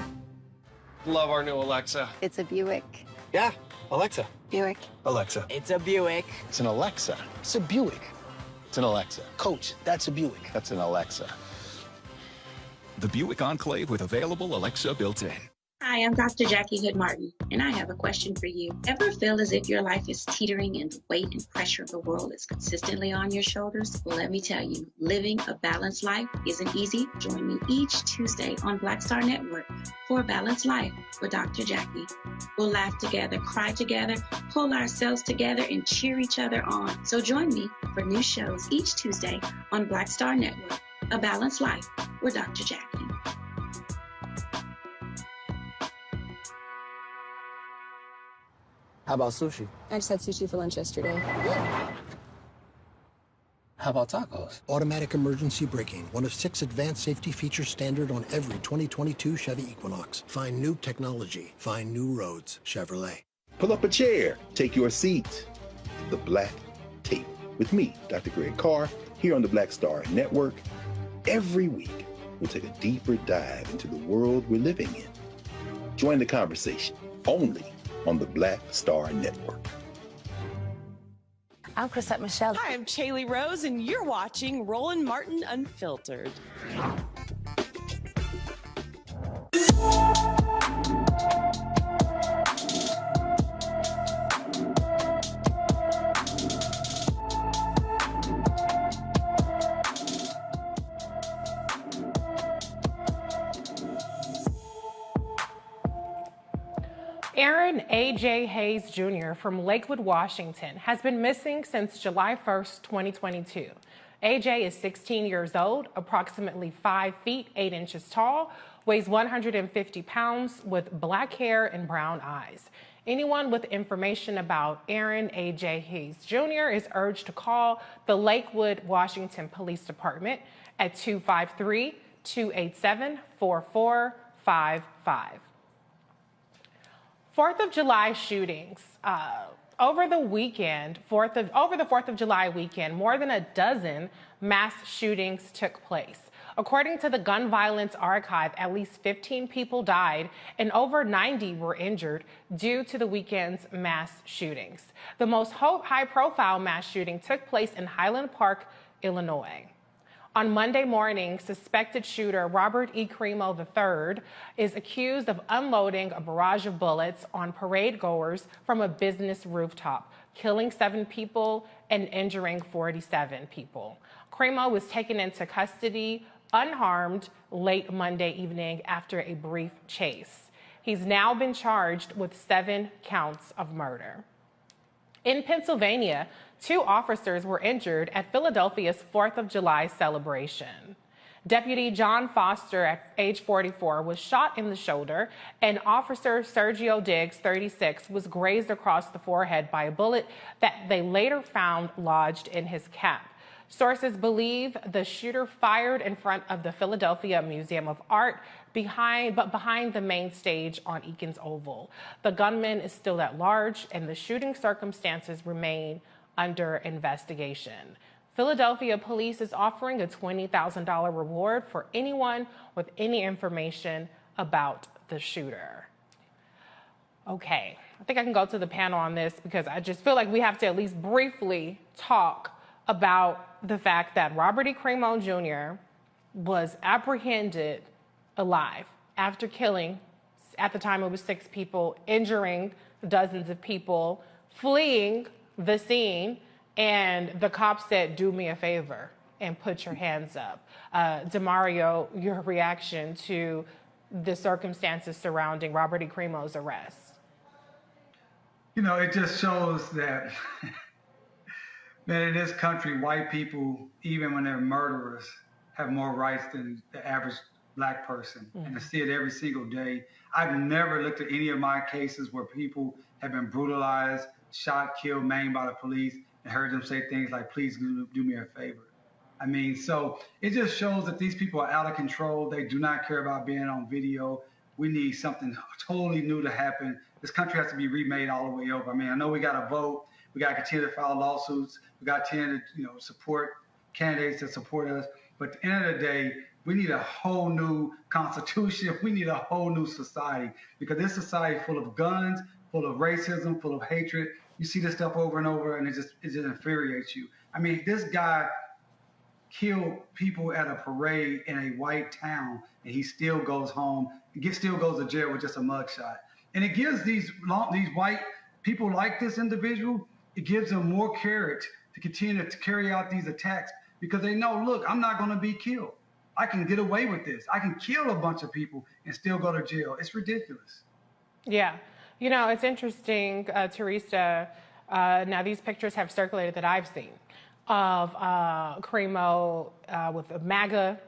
Speaker 22: Love our new Alexa.
Speaker 23: It's a Buick.
Speaker 22: Yeah, Alexa.
Speaker 23: Buick.
Speaker 22: Alexa.
Speaker 23: It's a Buick.
Speaker 21: It's an Alexa. It's a Buick. It's an Alexa. Coach, that's a Buick. That's an Alexa.
Speaker 24: The Buick Enclave with available Alexa built-in.
Speaker 9: Hi, I'm Dr. Jackie Hood Martin, and I have a question for you. Ever feel as if your life is teetering and the weight and pressure of the world is consistently on your shoulders? Well, let me tell you, living a balanced life isn't easy. Join me each Tuesday on Black Star Network for A Balanced Life with Dr. Jackie. We'll laugh together, cry together, pull ourselves together, and cheer each other on. So join me for new shows each Tuesday on Black Star Network, A Balanced Life with Dr. Jackie.
Speaker 25: How about sushi?
Speaker 23: I just had sushi for lunch yesterday.
Speaker 25: How about tacos?
Speaker 26: Automatic emergency braking, one of 6 advanced safety features standard on every 2022 Chevy Equinox. Find new technology. Find new roads. Chevrolet.
Speaker 10: Pull up a chair. Take your seat. The Black Tape. With me, Dr. Greg Carr, here on the Black Star Network. Every week, we'll take a deeper dive into the world we're living in. Join the conversation only on the Black Star Network.
Speaker 3: I'm Chrisette Michelle.
Speaker 12: Hi, I'm Chaley Rose, and you're watching Roland Martin Unfiltered.
Speaker 11: Aaron A.J. Hayes Jr. from Lakewood, Washington, has been missing since July 1st, 2022. A.J. is 16 years old, approximately 5 feet 8 inches tall, weighs 150 pounds, with black hair and brown eyes. Anyone with information about Aaron A.J. Hayes Jr. is urged to call the Lakewood, Washington Police Department at 253-287-4455. 4th of July shootings. Over the 4th of July weekend, more than a dozen mass shootings took place. According to the Gun Violence Archive, at least 15 people died and over 90 were injured due to the weekend's mass shootings. The most high-profile mass shooting took place in Highland Park, Illinois. On Monday morning, suspected shooter Robert E. Cremo III is accused of unloading a barrage of bullets on parade goers from a business rooftop, killing 7 people and injuring 47 people. Cremo was taken into custody unharmed late Monday evening after a brief chase. He's now been charged with 7 counts of murder. In Pennsylvania, 2 officers were injured at Philadelphia's 4th of July celebration. Deputy John Foster, at age 44, was shot in the shoulder, and Officer Sergio Diggs, 36, was grazed across the forehead by a bullet that they later found lodged in his cap. Sources believe the shooter fired in front of the Philadelphia Museum of Art, behind the main stage on Eakins Oval. The gunman is still at large, and the shooting circumstances remain under investigation. Philadelphia police is offering a $20,000 reward for anyone with any information about the shooter. Okay, I think I can go to the panel on this because I just feel like we have to at least briefly talk about the fact that Robert E. Cremo Jr. was apprehended alive after killing, at the time it was 6 people, injuring dozens of people, fleeing the scene, and the cops said, "Do me a favor and put your hands up." DeMario, your reaction to the circumstances surrounding Robert E. Cremo's arrest?
Speaker 5: You know, it just shows that, man, in this country, white people, even when they're murderers, have more rights than the average black person. And I see it every single day. I've never looked at any of my cases where people have been brutalized, shot, killed, maimed by the police, and heard them say things like, "Please do me a favor." I mean, so it just shows that these people are out of control. They do not care about being on video. We need something totally new to happen. This country has to be remade all the way over. I mean, I know we got to vote. We got to continue to file lawsuits. We got to continue to, support candidates that support us. But at the end of the day, we need a whole new constitution. We need a whole new society, because this society is full of guns, full of racism, full of hatred. You see this stuff over and over, and it just infuriates you. I mean, this guy killed people at a parade in a white town, and he still goes home, still goes to jail with just a mugshot. And it gives these white people like this individual, it gives them more courage to continue to carry out these attacks, because they know, look, I'm not going to be killed. I can get away with this. I can kill a bunch of people and still go to jail. It's ridiculous.
Speaker 11: Yeah. You know, it's interesting, Teresa. Now, these pictures have circulated that I've seen of Cremo with MAGA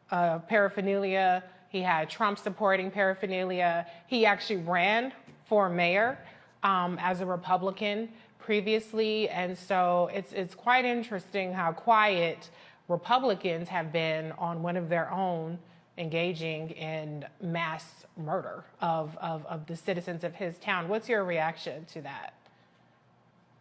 Speaker 11: paraphernalia. He had Trump supporting paraphernalia. He actually ran for mayor as a Republican previously. And so it's quite interesting how quiet Republicans have been on one of their own engaging in mass murder of the citizens of his town. What's your reaction to that?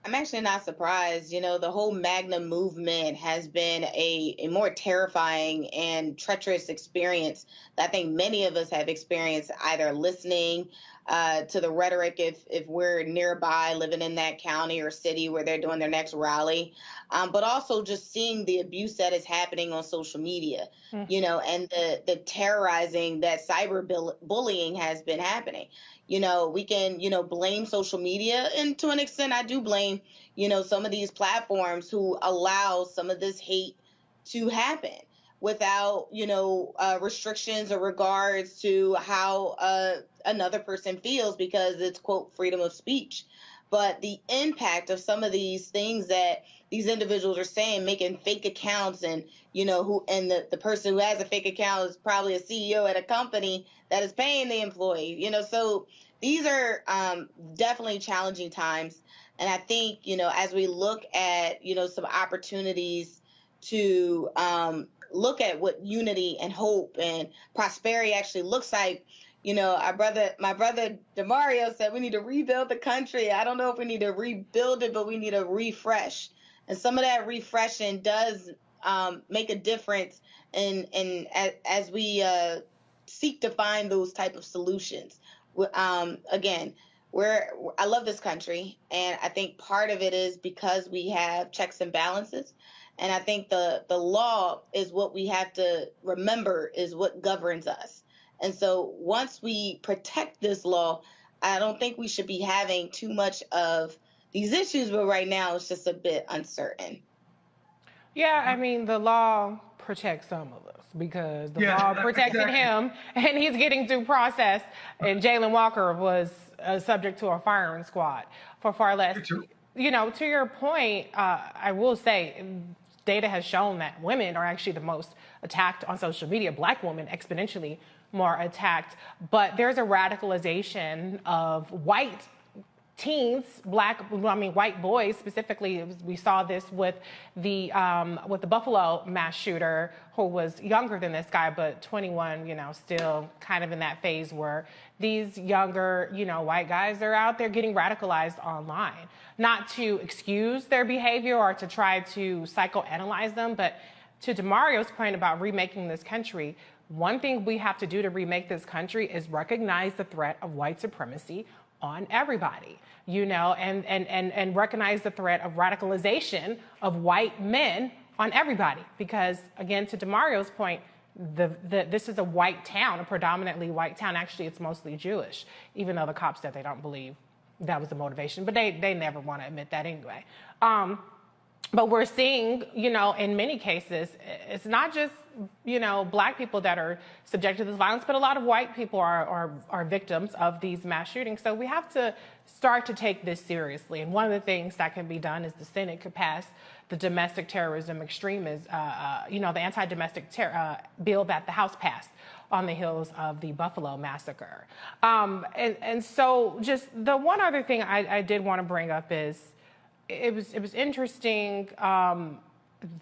Speaker 6: I'm actually not surprised. You know, the whole MAGA movement has been a more terrifying and treacherous experience that I think many of us have experienced, either listening to the rhetoric if we're nearby, living in that county or city where they're doing their next rally, but also just seeing the abuse that is happening on social media, you know, and the terrorizing that cyber bullying has been happening. You know, we can, you know, blame social media, and to an extent I do blame, you know, some of these platforms who allow some of this hate to happen without, you know, restrictions or regards to how another person feels, because it's, quote, freedom of speech. But the impact of some of these things that these individuals are saying, making fake accounts, and, you know, the person who has a fake account is probably a CEO at a company that is paying the employee, you know, so these are definitely challenging times. And I think, you know, as we look at, you know, some opportunities to look at what unity and hope and prosperity actually looks like. You know, my brother DeMario said we need to rebuild the country. I don't know if we need to rebuild it, but we need a refresh. And some of that refreshing does make a difference as we seek to find those type of solutions. Again, I love this country, and I think part of it is because we have checks and balances. And I think the law is what we have to remember is what governs us. And so once we protect this law, I don't think we should be having too much of these issues, but right now it's just a bit uncertain.
Speaker 11: Yeah, I mean, the law protects some of us because the law protected him, and he's getting due process. And Jayland Walker was subject to a firing squad for far less. You know, to your point, I will say data has shown that women are actually the most attacked on social media. Black women exponentially more attacked. But there's a radicalization of white teens, white boys specifically. We saw this with the Buffalo mass shooter, who was younger than this guy, but 21, you know, still kind of in that phase where these younger, you know, white guys are out there getting radicalized online. Not to excuse their behavior or to try to psychoanalyze them, but to DeMario's point about remaking this country, one thing we have to do to remake this country is recognize the threat of white supremacy on everybody, you know, and recognize the threat of radicalization of white men on everybody. Because, again, to DeMario's point, this is a white town, a predominantly white town. Actually, it's mostly Jewish, even though the cops said they don't believe that was the motivation. But they never want to admit that anyway. But we're seeing, you know, in many cases, it's not just, you know, black people that are subjected to this violence, but a lot of white people are victims of these mass shootings. So we have to start to take this seriously. And one of the things that can be done is the Senate could pass the domestic terrorism extremism, you know, the anti-domestic bill that the House passed on the heels of the Buffalo massacre. And so just the one other thing I did want to bring up is, it was interesting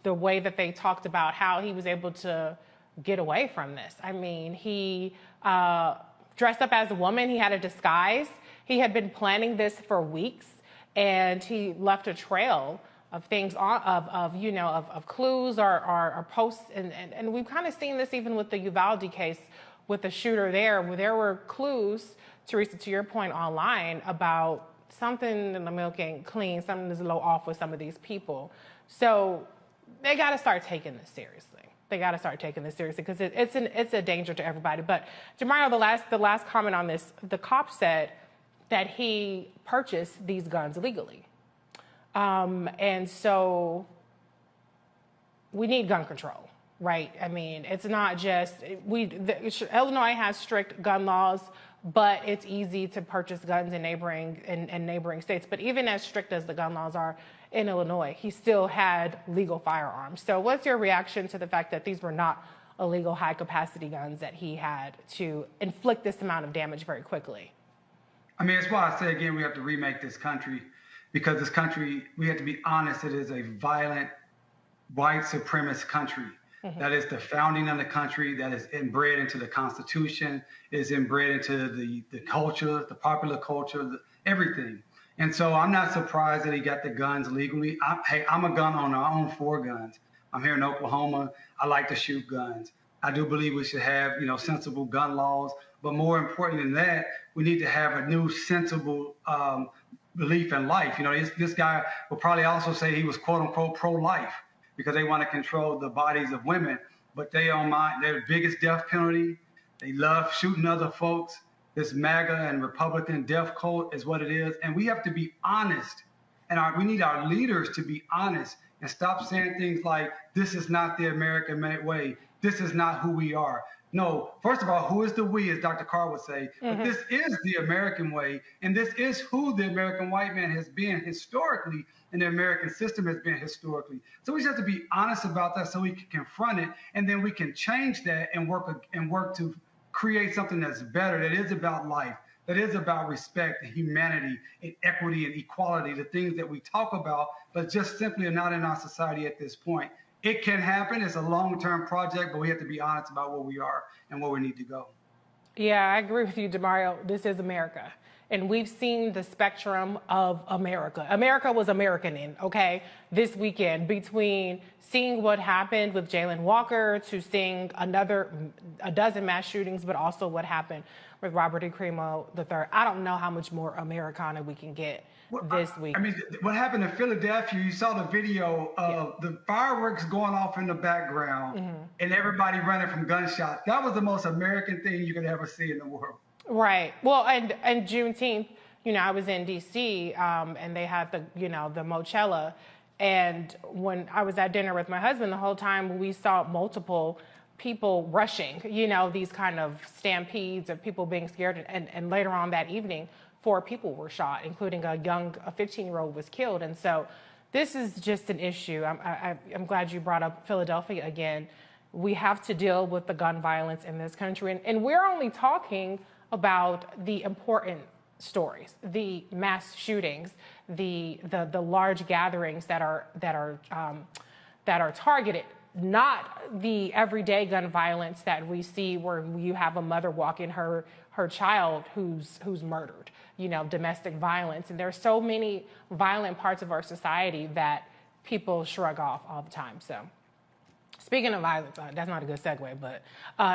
Speaker 11: the way that they talked about how he was able to get away from this. I mean, he dressed up as a woman. He had a disguise. He had been planning this for weeks, and he left a trail of things of clues or posts. And we've kind of seen this even with the Uvalde case with the shooter there, where there were clues, Teresa, to your point, online about something in the milk ain't clean, something is a little off with some of these people. So they got to start taking this seriously. They got to start taking this seriously because it's a danger to everybody. But DeMario, the last comment on this, the cop said that he purchased these guns illegally. And so we need gun control, right? I mean, it's not just, Illinois has strict gun laws, but it's easy to purchase guns in neighboring states. But even as strict as the gun laws are in Illinois, he still had legal firearms. So what's your reaction to the fact that these were not illegal high-capacity guns that he had to inflict this amount of damage very quickly?
Speaker 5: I mean, that's why I say, again, we have to remake this country, because this country, we have to be honest, it is a violent, white supremacist country. Mm-hmm. That is the founding of the country, that is inbred into the Constitution, is inbred into the culture, the popular culture, everything. And so I'm not surprised that he got the guns legally. I'm a gun owner. I own 4 guns. I'm here in Oklahoma. I like to shoot guns. I do believe we should have, sensible gun laws. But more important than that, we need to have a new sensible belief in life. You know, this guy will probably also say he was quote unquote pro-life because they want to control the bodies of women, but they don't mind their biggest death penalty. They love shooting other folks. This MAGA and Republican death cult is what it is. And we have to be honest. And we need our leaders to be honest and stop saying things like, this is not the American way. This is not who we are. No, first of all, who is the we, as Dr. Carr would say, but this is the American way, and this is who the American white man has been historically, and the American system has been historically. So we just have to be honest about that so we can confront it, and then we can change that and work to create something that's better, that is about life, that is about respect and humanity and equity and equality, the things that we talk about, but just simply are not in our society at this point. It can happen. It's a long-term project, but we have to be honest about where we are and where we need to go.
Speaker 11: Yeah, I agree with you, Demario. This is America. And we've seen the spectrum of America. America was Americaning, okay, this weekend, between seeing what happened with Jayland Walker to seeing a dozen mass shootings, but also what happened with Robert E. Crimo III. I don't know how much more Americana we can get this week.
Speaker 5: I mean, what happened in Philadelphia, you saw the video of the fireworks going off in the background and everybody running from gunshots. That was the most American thing you could ever see in the world.
Speaker 11: Right. Well, and Juneteenth, you know, I was in D.C. And they had the Mochella. And when I was at dinner with my husband, the whole time we saw multiple people rushing, you know, these kind of stampedes of people being scared. And later on that evening, 4 people were shot, including a 15-year-old was killed. And so this is just an issue. I'm glad you brought up Philadelphia again. We have to deal with the gun violence in this country. And we're only talking about the important stories, the mass shootings, the large gatherings that are targeted, not the everyday gun violence that we see where you have a mother walking her child who's murdered, you know, domestic violence. And there's so many violent parts of our society that people shrug off all the time. So speaking of violence, that's not a good segue, but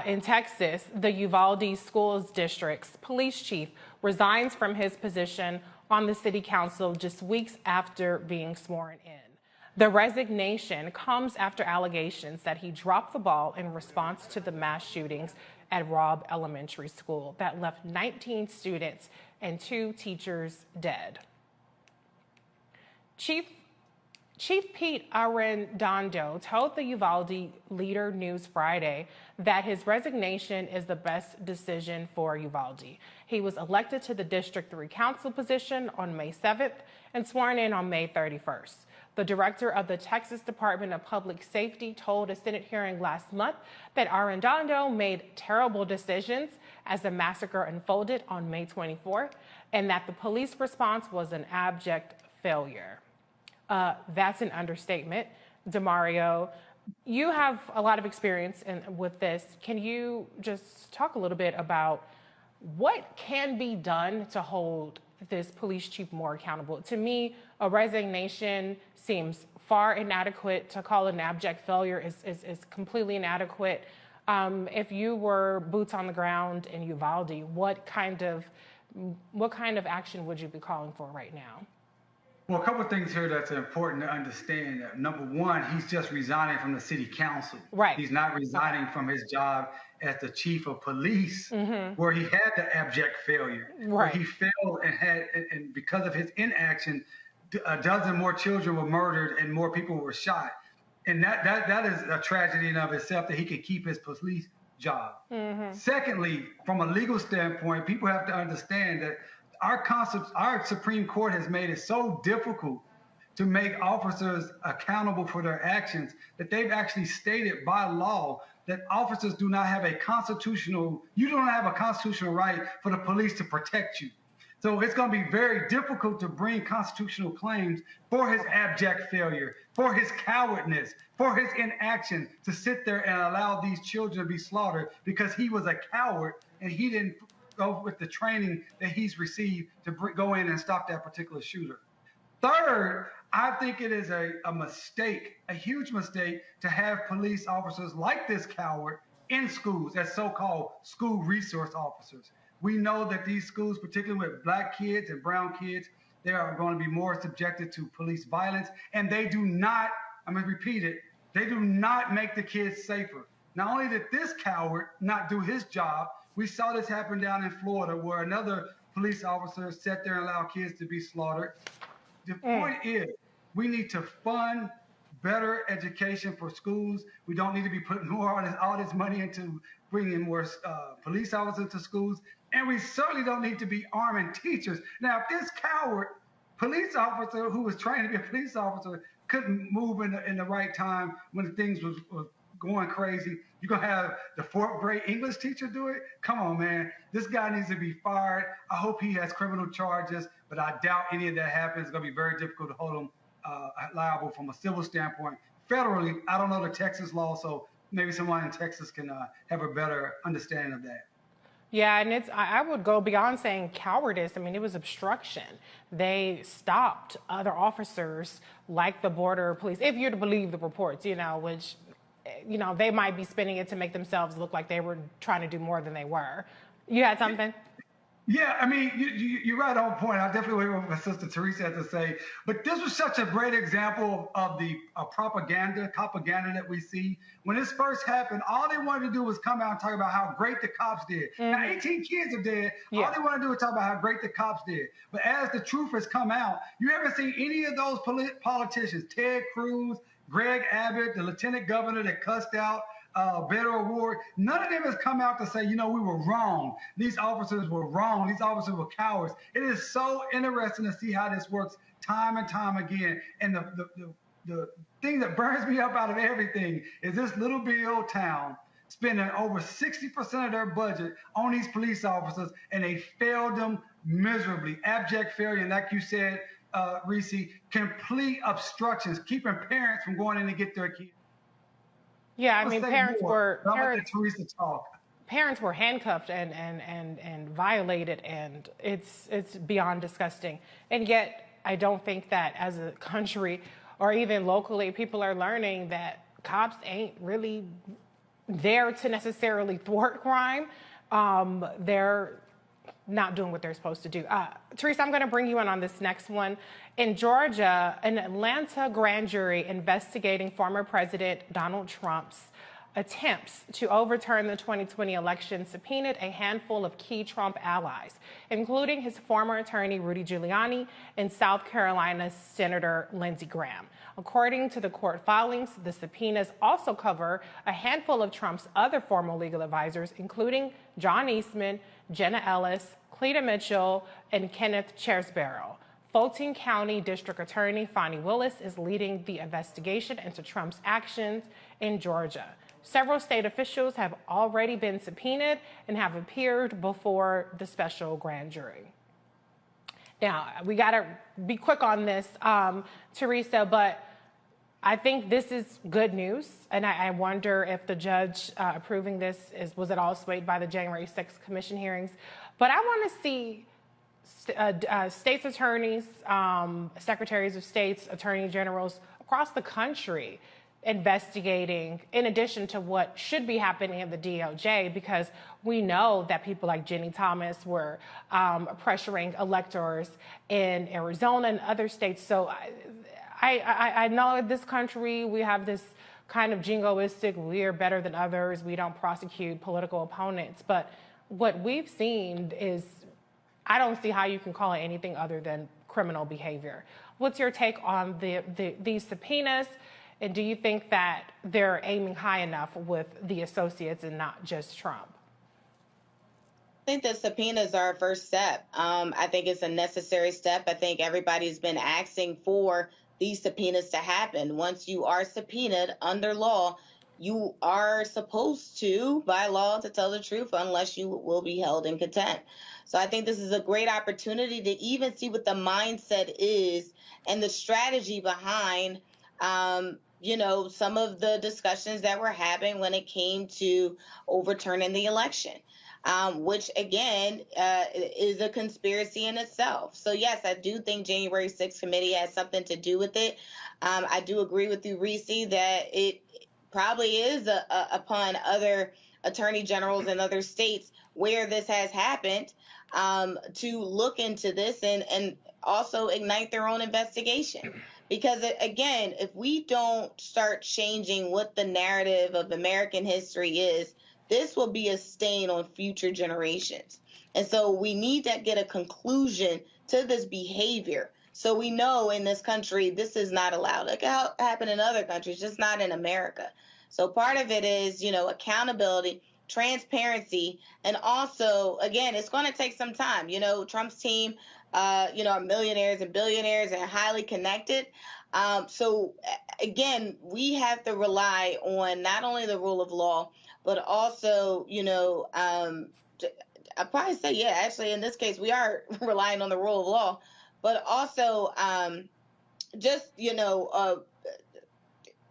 Speaker 11: in Texas, the Uvalde Schools District's police chief resigns from his position on the city council just weeks after being sworn in. The resignation comes after allegations that he dropped the ball in response to the mass shootings at Robb Elementary School that left 19 students and 2 teachers dead. Chief Pete Arredondo told the Uvalde Leader News Friday that his resignation is the best decision for Uvalde. He was elected to the District 3 Council position on May 7th and sworn in on May 31st. The director of the Texas Department of Public Safety told a Senate hearing last month that Arredondo made terrible decisions as the massacre unfolded on May 24th and that the police response was an abject failure. That's an understatement. Demario, you have a lot of experience with this. Can you just talk a little bit about what can be done to hold this police chief more accountable? To me, a resignation seems far inadequate. To call it an abject failure is completely inadequate. If you were boots on the ground in Uvalde, what kind of action would you be calling for right now?
Speaker 5: Well, a couple of things here that's important to understand. Number one, he's just resigning from the city council.
Speaker 11: Right.
Speaker 5: He's not resigning from his job as the chief of police, where he had the abject failure, where he failed and because of his inaction, a dozen more children were murdered and more people were shot. And that is a tragedy in of itself that he could keep his police job. Secondly, from a legal standpoint, people have to understand that our Supreme Court has made it so difficult to make officers accountable for their actions that they've actually stated by law that officers do not have you don't have a constitutional right for the police to protect you. So it's going to be very difficult to bring constitutional claims for his abject failure, for his cowardness, for his inaction to sit there and allow these children to be slaughtered because he was a coward and he didn't go with the training that he's received to go in and stop that particular shooter. Third, I think it is a mistake, a huge mistake, to have police officers like this coward in schools as so-called school resource officers. We know that these schools, particularly with black kids and brown kids, they are going to be more subjected to police violence, and they do not, I'm going to repeat it, they do not make the kids safer. Not only did this coward not do his job, we saw this happen down in Florida where another police officer sat there and allowed kids to be slaughtered. The point is, we need to fund better education for schools. We don't need to be putting all this money into bringing more police officers to schools. And we certainly don't need to be arming teachers. Now, if this coward police officer who was trained to be a police officer couldn't move in the right time when things was going crazy, you're going to have the fourth grade English teacher do it? Come on, man. This guy needs to be fired. I hope he has criminal charges, but I doubt any of that happens. It's going to be very difficult to hold him liable from a civil standpoint. Federally, I don't know the Texas law, so maybe someone in Texas can have a better understanding of that.
Speaker 11: Yeah, and I would go beyond saying cowardice. I mean, it was obstruction. They stopped other officers like the border police, if you're to believe the reports, which, they might be spinning it to make themselves look like they were trying to do more than they were. You had something?
Speaker 5: Yeah, I mean, you're right on point. I definitely agree with what my sister Teresa had to say. But this was such a great example of the propaganda that we see. When this first happened, all they wanted to do was come out and talk about how great the cops did. Now, 18 kids are dead. Yeah. All they want to do is talk about how great the cops did. But as the truth has come out, you haven't seen any of those politicians, Ted Cruz, Greg Abbott, the lieutenant governor that cussed out Beto O'Rourke, none of them has come out to say, we were wrong. These officers were wrong. These officers were cowards. It is so interesting to see how this works time and time again. And the thing that burns me up out of everything is this little bitty old town spending over 60% of their budget on these police officers, and they failed them miserably. Abject failure, and like you said, Reese, complete obstructions, keeping parents from going in to get their kids.
Speaker 11: Yeah, I mean, parents were handcuffed and violated, and it's beyond disgusting. And yet, I don't think that as a country or even locally, people are learning that cops ain't really there to necessarily thwart crime. They're not doing what they're supposed to do. Teresa, I'm going to bring you in on this next one. In Georgia, an Atlanta grand jury investigating former President Donald Trump's attempts to overturn the 2020 election subpoenaed a handful of key Trump allies, including his former attorney Rudy Giuliani and South Carolina's Senator Lindsey Graham. According to the court filings, the subpoenas also cover a handful of Trump's other former legal advisors, including John Eastman, Jenna Ellis, Cleta Mitchell, and Kenneth Chesebro. Fulton County District Attorney Fani Willis is leading the investigation into Trump's actions in Georgia. Several state officials have already been subpoenaed and have appeared before the special grand jury. Now, we got to be quick on this, Teresa, but I think this is good news, and I wonder if the judge approving this was at all swayed by the January 6th commission hearings. But I want to see states attorneys, secretaries of states, attorney generals across the country investigating, in addition to what should be happening in the DOJ, because we know that people like Jenny Thomas were pressuring electors in Arizona and other states. So I know in this country we have this kind of jingoistic, we're better than others, we don't prosecute political opponents. But what we've seen is, I don't see how you can call it anything other than criminal behavior. What's your take on these subpoenas? And do you think that they're aiming high enough with the associates and not just Trump?
Speaker 6: I think the subpoenas are a first step. I think it's a necessary step. I think everybody's been asking for these subpoenas to happen. Once you are subpoenaed under law, you are supposed to, by law, to tell the truth unless you will be held in contempt. So I think this is a great opportunity to even see what the mindset is and the strategy behind some of the discussions that we're having when it came to overturning the election, which, again, is a conspiracy in itself. So, yes, I do think January 6th committee has something to do with it. I do agree with you, Reese, that it probably is upon other attorney generals in other states where this has happened to look into this and also ignite their own investigation. Because, again, if we don't start changing what the narrative of American history is, this will be a stain on future generations. And so we need to get a conclusion to this behavior. So we know in this country, this is not allowed. Look how it happened in other countries, just not in America. So part of it is, accountability, transparency, and also, again, it's going to take some time. Trump's team, are millionaires and billionaires and highly connected. So, again, we have to rely on not only the rule of law, but also, I'd probably say, yeah, actually, in this case, we are relying on the rule of law, but also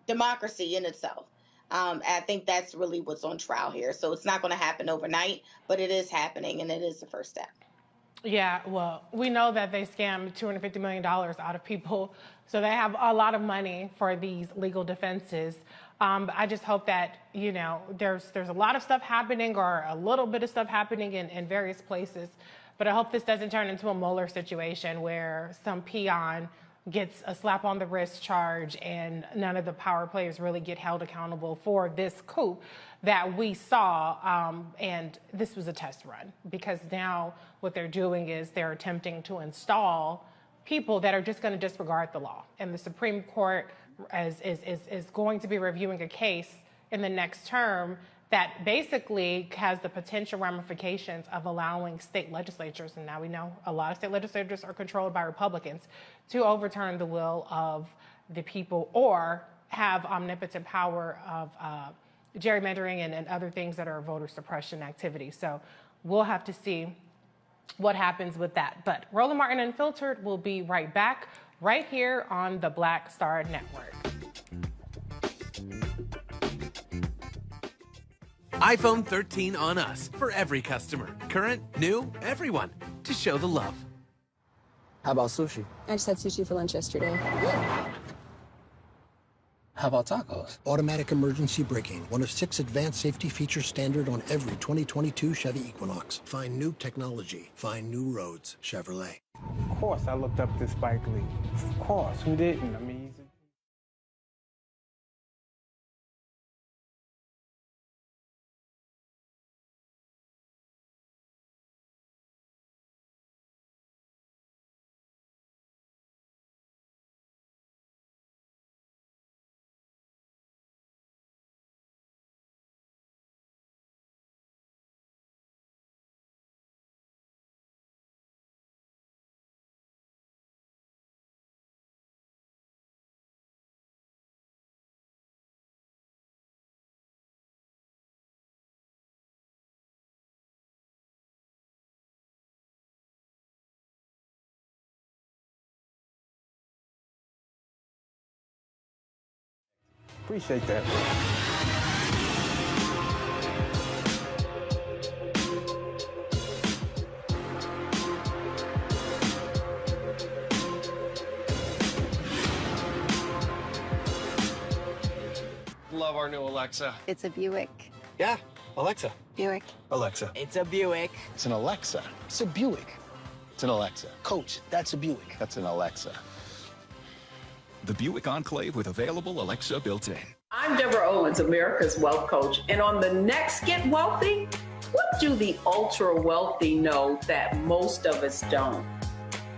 Speaker 6: democracy in itself. I think that's really what's on trial here. So it's not going to happen overnight, but it is happening, and it is the first step.
Speaker 11: Yeah, well, we know that they scammed $250 million out of people, so they have a lot of money for these legal defenses. I just hope that, there's a lot of stuff happening or a little bit of stuff happening in various places, but I hope this doesn't turn into a Mueller situation where some peon gets a slap on the wrist charge and none of the power players really get held accountable for this coup that we saw. And this was a test run, because now what they're doing is they're attempting to install people that are just going to disregard the law. And the Supreme Court is going to be reviewing a case in the next term that basically has the potential ramifications of allowing state legislatures, and now we know a lot of state legislatures are controlled by Republicans, to overturn the will of the people or have omnipotent power of gerrymandering and other things that are voter suppression activities. So we'll have to see what happens with that. But Roland Martin Unfiltered will be right back, right here on the Black Star Network.
Speaker 1: iPhone 13 on us for every customer. Current, new, everyone. To show the love.
Speaker 25: How about sushi?
Speaker 23: I just had sushi for lunch yesterday.
Speaker 25: How about tacos?
Speaker 26: Automatic emergency braking, one of 6 advanced safety features standard on every 2022 Chevy Equinox. Find new technology. Find new roads. Chevrolet.
Speaker 3: Of course, I looked up this Spike Lee. Of course, who didn't? I mean, appreciate that.
Speaker 22: Love our new Alexa.
Speaker 23: It's a Buick.
Speaker 22: Yeah, Alexa.
Speaker 23: Buick.
Speaker 21: Alexa.
Speaker 22: It's a Buick.
Speaker 21: It's an Alexa. It's a Buick. It's an Alexa. Coach, that's a Buick. That's an Alexa.
Speaker 24: The Buick Enclave with available Alexa built-in.
Speaker 13: I'm Deborah Owens, America's Wealth Coach. And on the next Get Wealthy, what do the ultra wealthy know that most of us don't?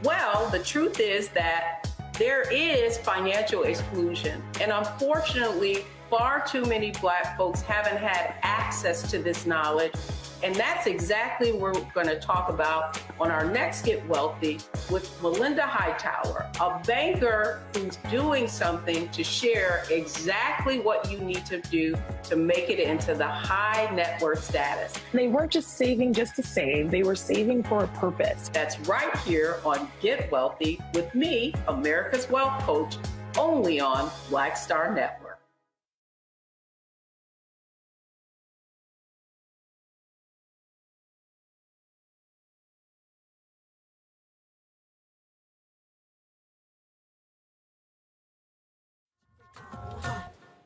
Speaker 13: Well, the truth is that there is financial exclusion. And unfortunately, far too many Black folks haven't had access to this knowledge. And that's exactly what we're going to talk about on our next Get Wealthy with Melinda Hightower, a banker who's doing something to share exactly what you need to do to make it into the high net worth status.
Speaker 14: They weren't just saving just to save, they were saving for a purpose.
Speaker 13: That's right here on Get Wealthy with me, America's Wealth Coach, only on Black Star Network.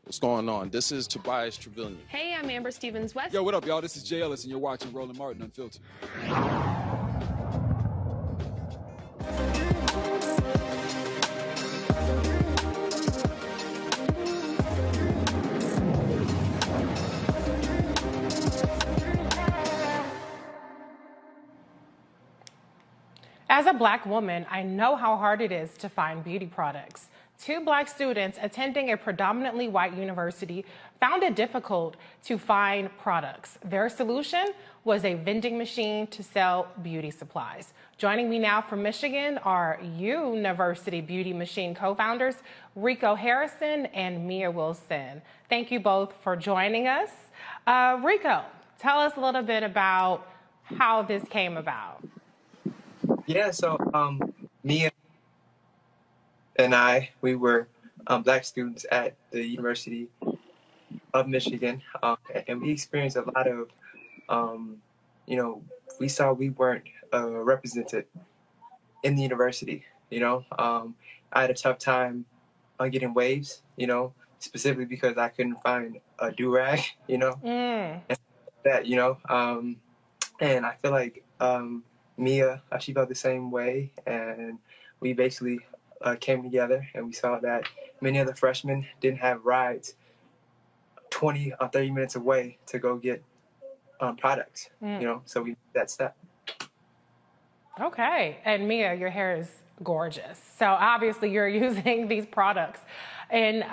Speaker 2: What's going on? This is Tobias Trevelyan.
Speaker 4: Hey, I'm Amber Stevens-West.
Speaker 15: Yo, what up, y'all? This is Jay Ellis, and you're watching Roland Martin Unfiltered.
Speaker 11: As a Black woman, I know how hard it is to find beauty products. 2 Black students attending a predominantly white university found it difficult to find products. Their solution was a vending machine to sell beauty supplies. Joining me now from Michigan are University Beauty Machine co-founders Rico Harrison and Mia Wilson. Thank you both for joining us. Rico, tell us a little bit about how this came about.
Speaker 16: Yeah, so Mia and I, we were Black students at the University of Michigan, and we experienced a lot of, we saw we weren't represented in the university. I had a tough time getting waves, specifically because I couldn't find a do-rag, and that, and I feel like Mia, she felt the same way, and we basically came together and we saw that many other freshmen didn't have rides 20 or 30 minutes away to go get products, so we made that step.
Speaker 11: Okay, and Mia, your hair is gorgeous. So obviously you're using these products in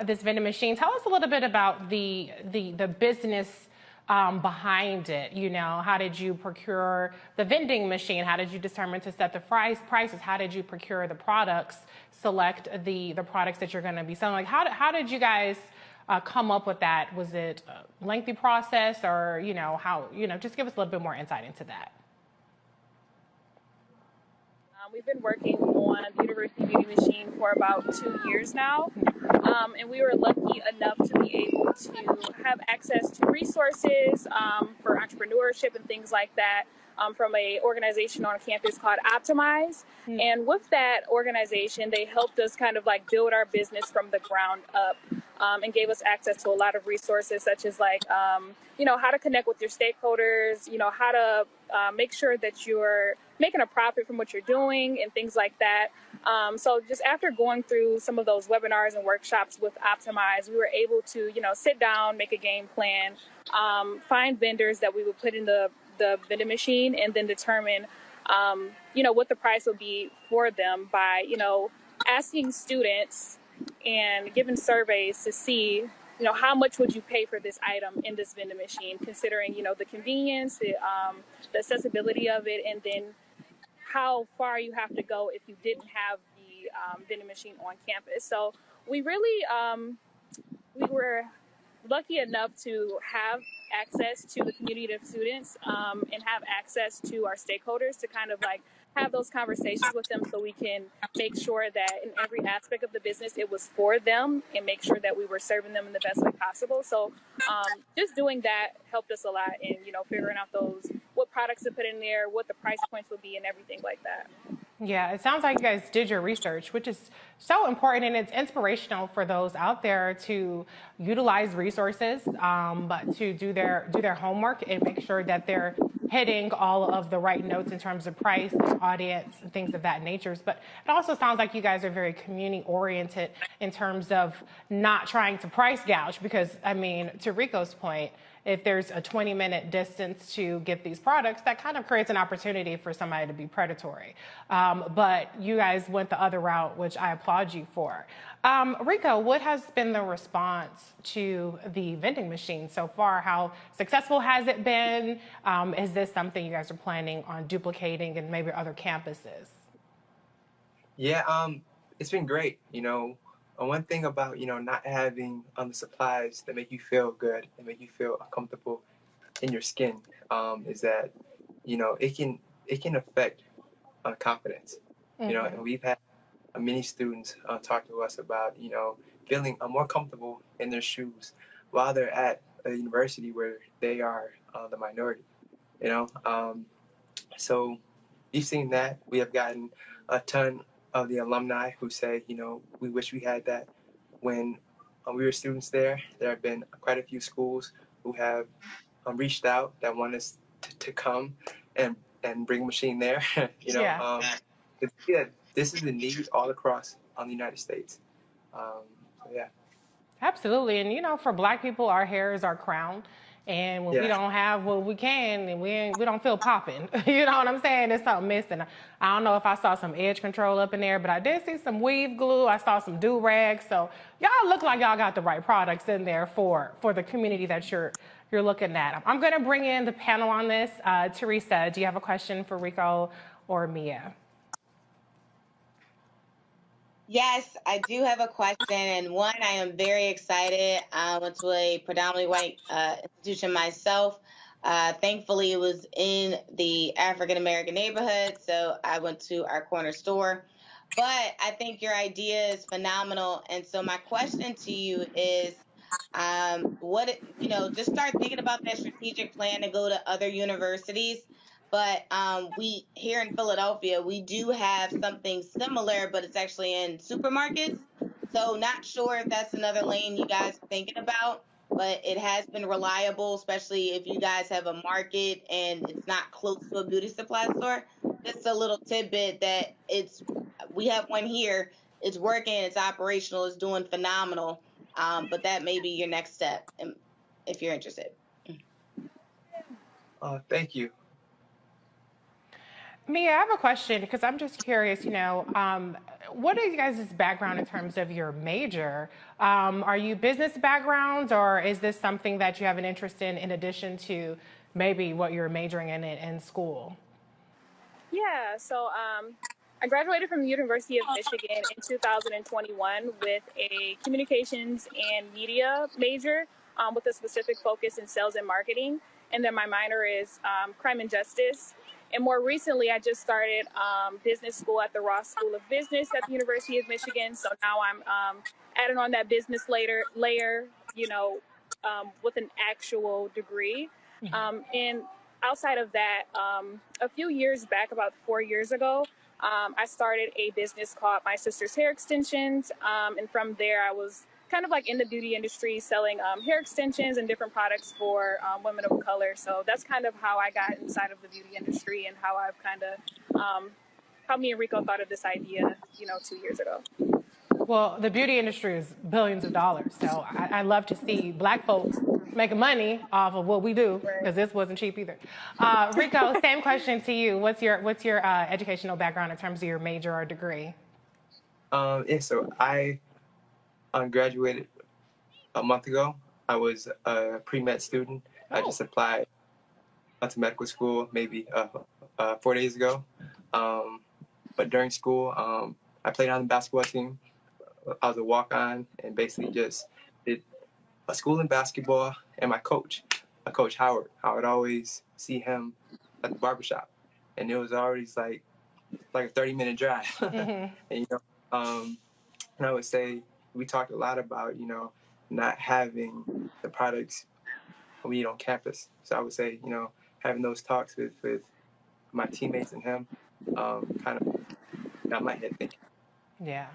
Speaker 11: this vending machine. Tell us a little bit about the business behind it. How did you procure the vending machine? How did you determine to set the prices? How did you procure the products, select the products that you're going to be selling? Like, how did you guys come up with that? Was it a lengthy process, or just give us a little bit more insight into that.
Speaker 4: We've been working on the University Beauty Machine for about 2 years now, and we were lucky enough to be able to have access to resources for entrepreneurship and things like that from an organization on campus called Optimize. And with that organization, they helped us kind of like build our business from the ground up, and gave us access to a lot of resources, such as like, how to connect with your stakeholders, how to make sure that you're making a profit from what you're doing and things like that. So just after going through some of those webinars and workshops with Optimize, we were able to, sit down, make a game plan, find vendors that we would put in the vending machine, and then determine, what the price would be for them by, asking students and giving surveys to see, how much would you pay for this item in this vending machine, considering, the convenience, the accessibility of it, and then how far you have to go if you didn't have the vending machine on campus. So we really, we were lucky enough to have access to the community of students and have access to our stakeholders to kind of like have those conversations with them, so we can make sure that in every aspect of the business it was for them, and make sure that we were serving them in the best way possible. So just doing that helped us a lot in figuring out what products to put in there, what the price points would be, and everything like that.
Speaker 11: Yeah, it sounds like you guys did your research, which is so important, and it's inspirational for those out there to utilize resources, but to do their homework and make sure that they're hitting all of the right notes in terms of price, audience, and things of that nature. But it also sounds like you guys are very community-oriented in terms of not trying to price gouge, because, I mean, to Rico's point, if there's a 20-minute distance to get these products, that kind of creates an opportunity for somebody to be predatory. But you guys went the other route, which I applaud you for. Rico, what has been the response to the vending machine so far? How successful has it been? Is this something you guys are planning on duplicating in maybe other campuses?
Speaker 16: Yeah, it's been great. One thing about, not having the supplies that make you feel good and make you feel comfortable in your skin is that, it can affect confidence. And we've had many students talk to us about, feeling more comfortable in their shoes while they're at a university where they are the minority, So we've seen that. We have gotten a ton of the alumni who say, we wish we had that when we were students there. There have been quite a few schools who have reached out that want us to come and bring a machine there. You know, yeah, this is the need all across the United States. So yeah.
Speaker 11: Absolutely. And, you know, for Black people, our hair is our crown. And when we don't have what we can, and we don't feel popping, you know what I'm saying? There's something missing. I don't know if I saw some edge control up in there, but I did see some weave glue. I saw some do-rags. So y'all look like y'all got the right products in there for the community that you're looking at. I'm going to bring in the panel on this. Teresa, do you have a question for Rico or Mia?
Speaker 6: Yes, I do have a question. And one, I am very excited. I went to a predominantly white institution myself. Thankfully, it was in the African-American neighborhood, so I went to our corner store. But I think your idea is phenomenal. And so my question to you is, just start thinking about that strategic plan to go to other universities. But we here in Philadelphia, we do have something similar, but it's actually in supermarkets. So not sure if that's another lane you guys are thinking about, but it has been reliable, especially if you guys have a market and it's not close to a beauty supply store. Just a little tidbit that we have one here. It's working, it's operational, it's doing phenomenal. But that may be your next step if you're interested.
Speaker 16: Thank you.
Speaker 11: Mia, I have a question because I'm just curious, you know, what are you guys' background in terms of your major? Are you business backgrounds, or is this something that you have an interest in addition to maybe what you're majoring in school?
Speaker 4: Yeah, so I graduated from the University of Michigan in 2021 with a communications and media major with a specific focus in sales and marketing. And then my minor is crime and justice. And more recently, I just started business school at the Ross School of Business at the University of Michigan. So now I'm adding on that business layer, you know, with an actual degree. And outside of that, a few years back, about 4 years ago, I started a business called My Sister's Hair Extensions. And from there, I was kind of like in the beauty industry selling hair extensions and different products for women of color. So that's kind of how I got inside of the beauty industry and how I've kind of, how me and Rico thought of this idea, you know, 2 years ago.
Speaker 11: Well, the beauty industry is billions of dollars. So I love to see Black folks making money off of what we do, because this wasn't cheap either. Rico, same question to you. What's your educational background in terms of your major or degree?
Speaker 16: Yeah, so I graduated a month ago. I was a pre-med student. I just applied to medical school maybe 4 days ago. But during school, I played on the basketball team. I was a walk-on and basically just did a school in basketball. And my coach, Coach Howard, I would always see him at the barbershop. And it was always like a 30-minute drive. And, you know, and I would say, we talked a lot about, you know, not having the products we need on campus. So I would say, you know, having those talks with my teammates and him kind of got my head thinking.
Speaker 11: Yeah.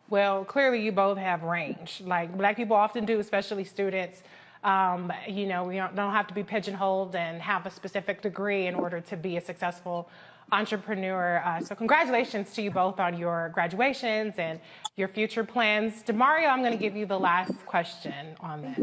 Speaker 11: Well, clearly you both have range, like Black people often do, especially students. You know, we don't have to be pigeonholed and have a specific degree in order to be a successful entrepreneur. So congratulations to you both on your graduations and your future plans. DeMario, I'm going to give you the last question on this.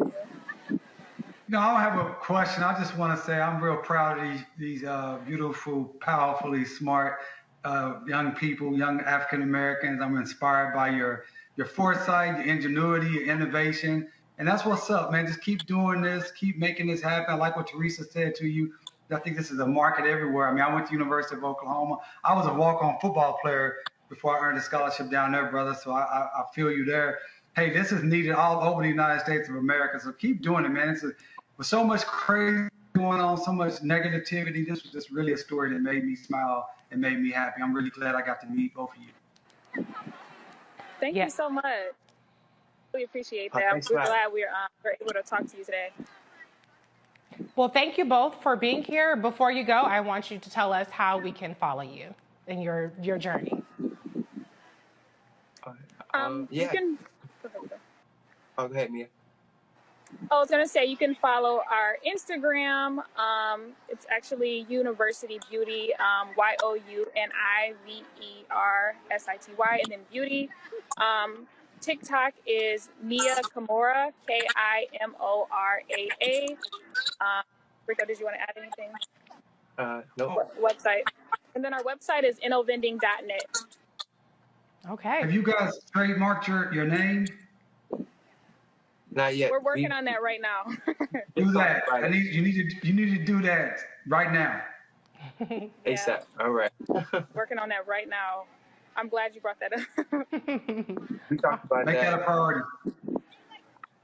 Speaker 5: No, I don't have a question. I just want to say I'm real proud of these beautiful, powerfully smart young people, young African Americans. I'm inspired by your foresight, your ingenuity, your innovation. And that's what's up, man. Just keep doing this, keep making this happen. I like what Teresa said to you. I think this is a market everywhere. I mean, I went to University of Oklahoma. I was a walk-on football player before I earned a scholarship down there, brother. So I feel you there. Hey, this is needed all over the United States of America. So keep doing it, man. With so much crazy going on, so much negativity, this was just really a story that made me smile and made me happy. I'm really glad I got to meet both of you.
Speaker 4: Thank you so much. Really appreciate that. I'm really glad we're able to talk to you today.
Speaker 11: Well, thank you both for being here. Before you go, I want you to tell us how we can follow you in your journey.
Speaker 4: You can.
Speaker 16: Oh, go ahead, Mia.
Speaker 4: I was going to say you can follow our Instagram. It's actually University Beauty, YOUNIVERSITY, and then Beauty. TikTok is Mia Kimura, KIMORAA. Rico, did you want to add anything?
Speaker 16: Nope.
Speaker 4: Website. And then our website is innovending.net.
Speaker 11: Okay.
Speaker 5: Have you guys trademarked your name?
Speaker 16: Not yet.
Speaker 4: We're working on that right now.
Speaker 5: Do that. You need to do that right now.
Speaker 16: ASAP. All right.
Speaker 4: Working on that right now. I'm glad you brought that up.
Speaker 16: We talked about
Speaker 5: Make that a priority.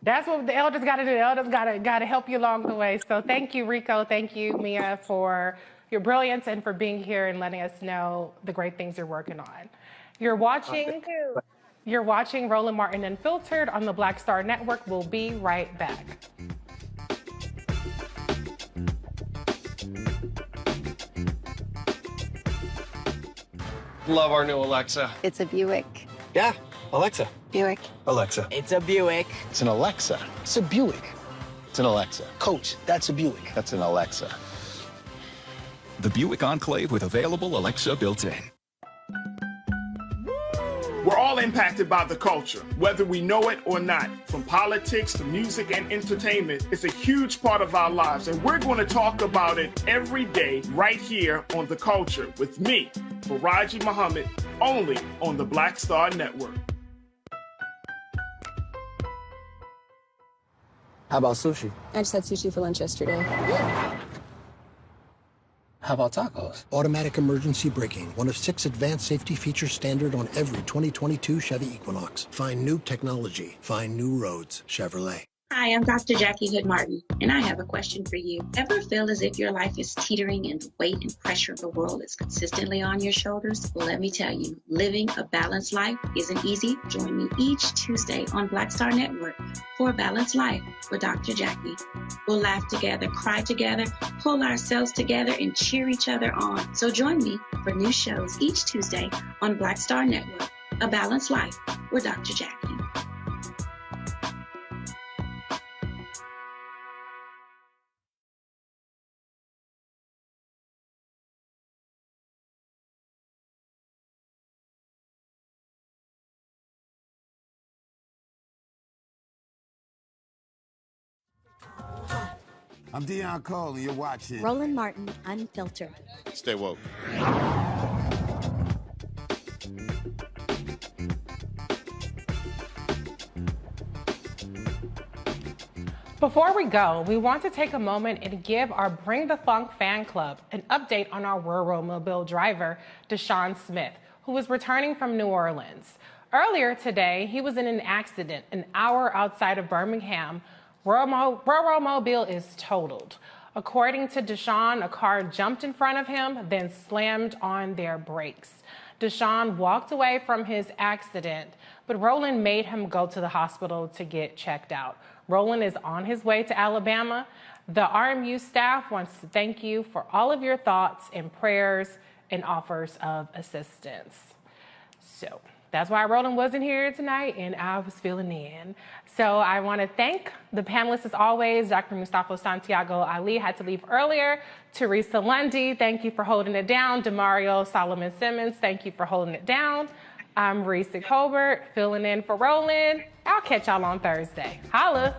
Speaker 11: That's what the elders got to do. The elders got to help you along the way. So thank you, Rico. Thank you, Mia, for your brilliance and for being here and letting us know the great things you're working on. You're watching Roland Martin Unfiltered on the Black Star Network. We'll be right back.
Speaker 22: Love our new Alexa.
Speaker 23: It's a Buick.
Speaker 22: Yeah, Alexa.
Speaker 23: Buick.
Speaker 21: Alexa.
Speaker 22: It's a Buick.
Speaker 21: It's an Alexa. It's a Buick. It's an Alexa. Coach, that's a Buick. That's an Alexa.
Speaker 24: The Buick Enclave with available Alexa built-in.
Speaker 7: We're all impacted by the culture, whether we know it or not. From politics to music and entertainment, it's a huge part of our lives, and we're going to talk about it every day right here on The Culture with me, Faraji Muhammad, only on the Black Star Network.
Speaker 25: How about sushi?
Speaker 23: I just had sushi for lunch yesterday.
Speaker 25: How about tacos?
Speaker 26: Automatic emergency braking, one of 6 advanced safety features standard on every 2022 Chevy Equinox. Find new technology. Find new roads. Chevrolet.
Speaker 9: Hi, I'm Dr. Jackie Hood Martin, and I have a question for you. Ever feel as if your life is teetering and the weight and pressure of the world is consistently on your shoulders? Well, let me tell you, living a balanced life isn't easy. Join me each Tuesday on Black Star Network for A Balanced Life with Dr. Jackie. We'll laugh together, cry together, pull ourselves together, and cheer each other on. So join me for new shows each Tuesday on Black Star Network, A Balanced Life with Dr. Jackie.
Speaker 8: I'm Dion Cole, and you're watching
Speaker 17: Roland Martin Unfiltered.
Speaker 8: Stay woke.
Speaker 11: Before we go, we want to take a moment and give our Bring the Funk fan club an update on our rural mobile driver, Deshaun Smith, who was returning from New Orleans. Earlier today, he was in an accident an hour outside of Birmingham. Rural Mobile is totaled. According to Deshaun, a car jumped in front of him, then slammed on their brakes. Deshaun walked away from his accident, but Roland made him go to the hospital to get checked out. Roland is on his way to Alabama. The RMU staff wants to thank you for all of your thoughts and prayers and offers of assistance. So that's why Roland wasn't here tonight, and I was filling in. So I want to thank the panelists as always. Dr. Mustafa Santiago Ali had to leave earlier. Teresa Lundy, thank you for holding it down. Demario Solomon Simmons, thank you for holding it down. I'm Reese Colbert, filling in for Roland. I'll catch y'all on Thursday. Holla.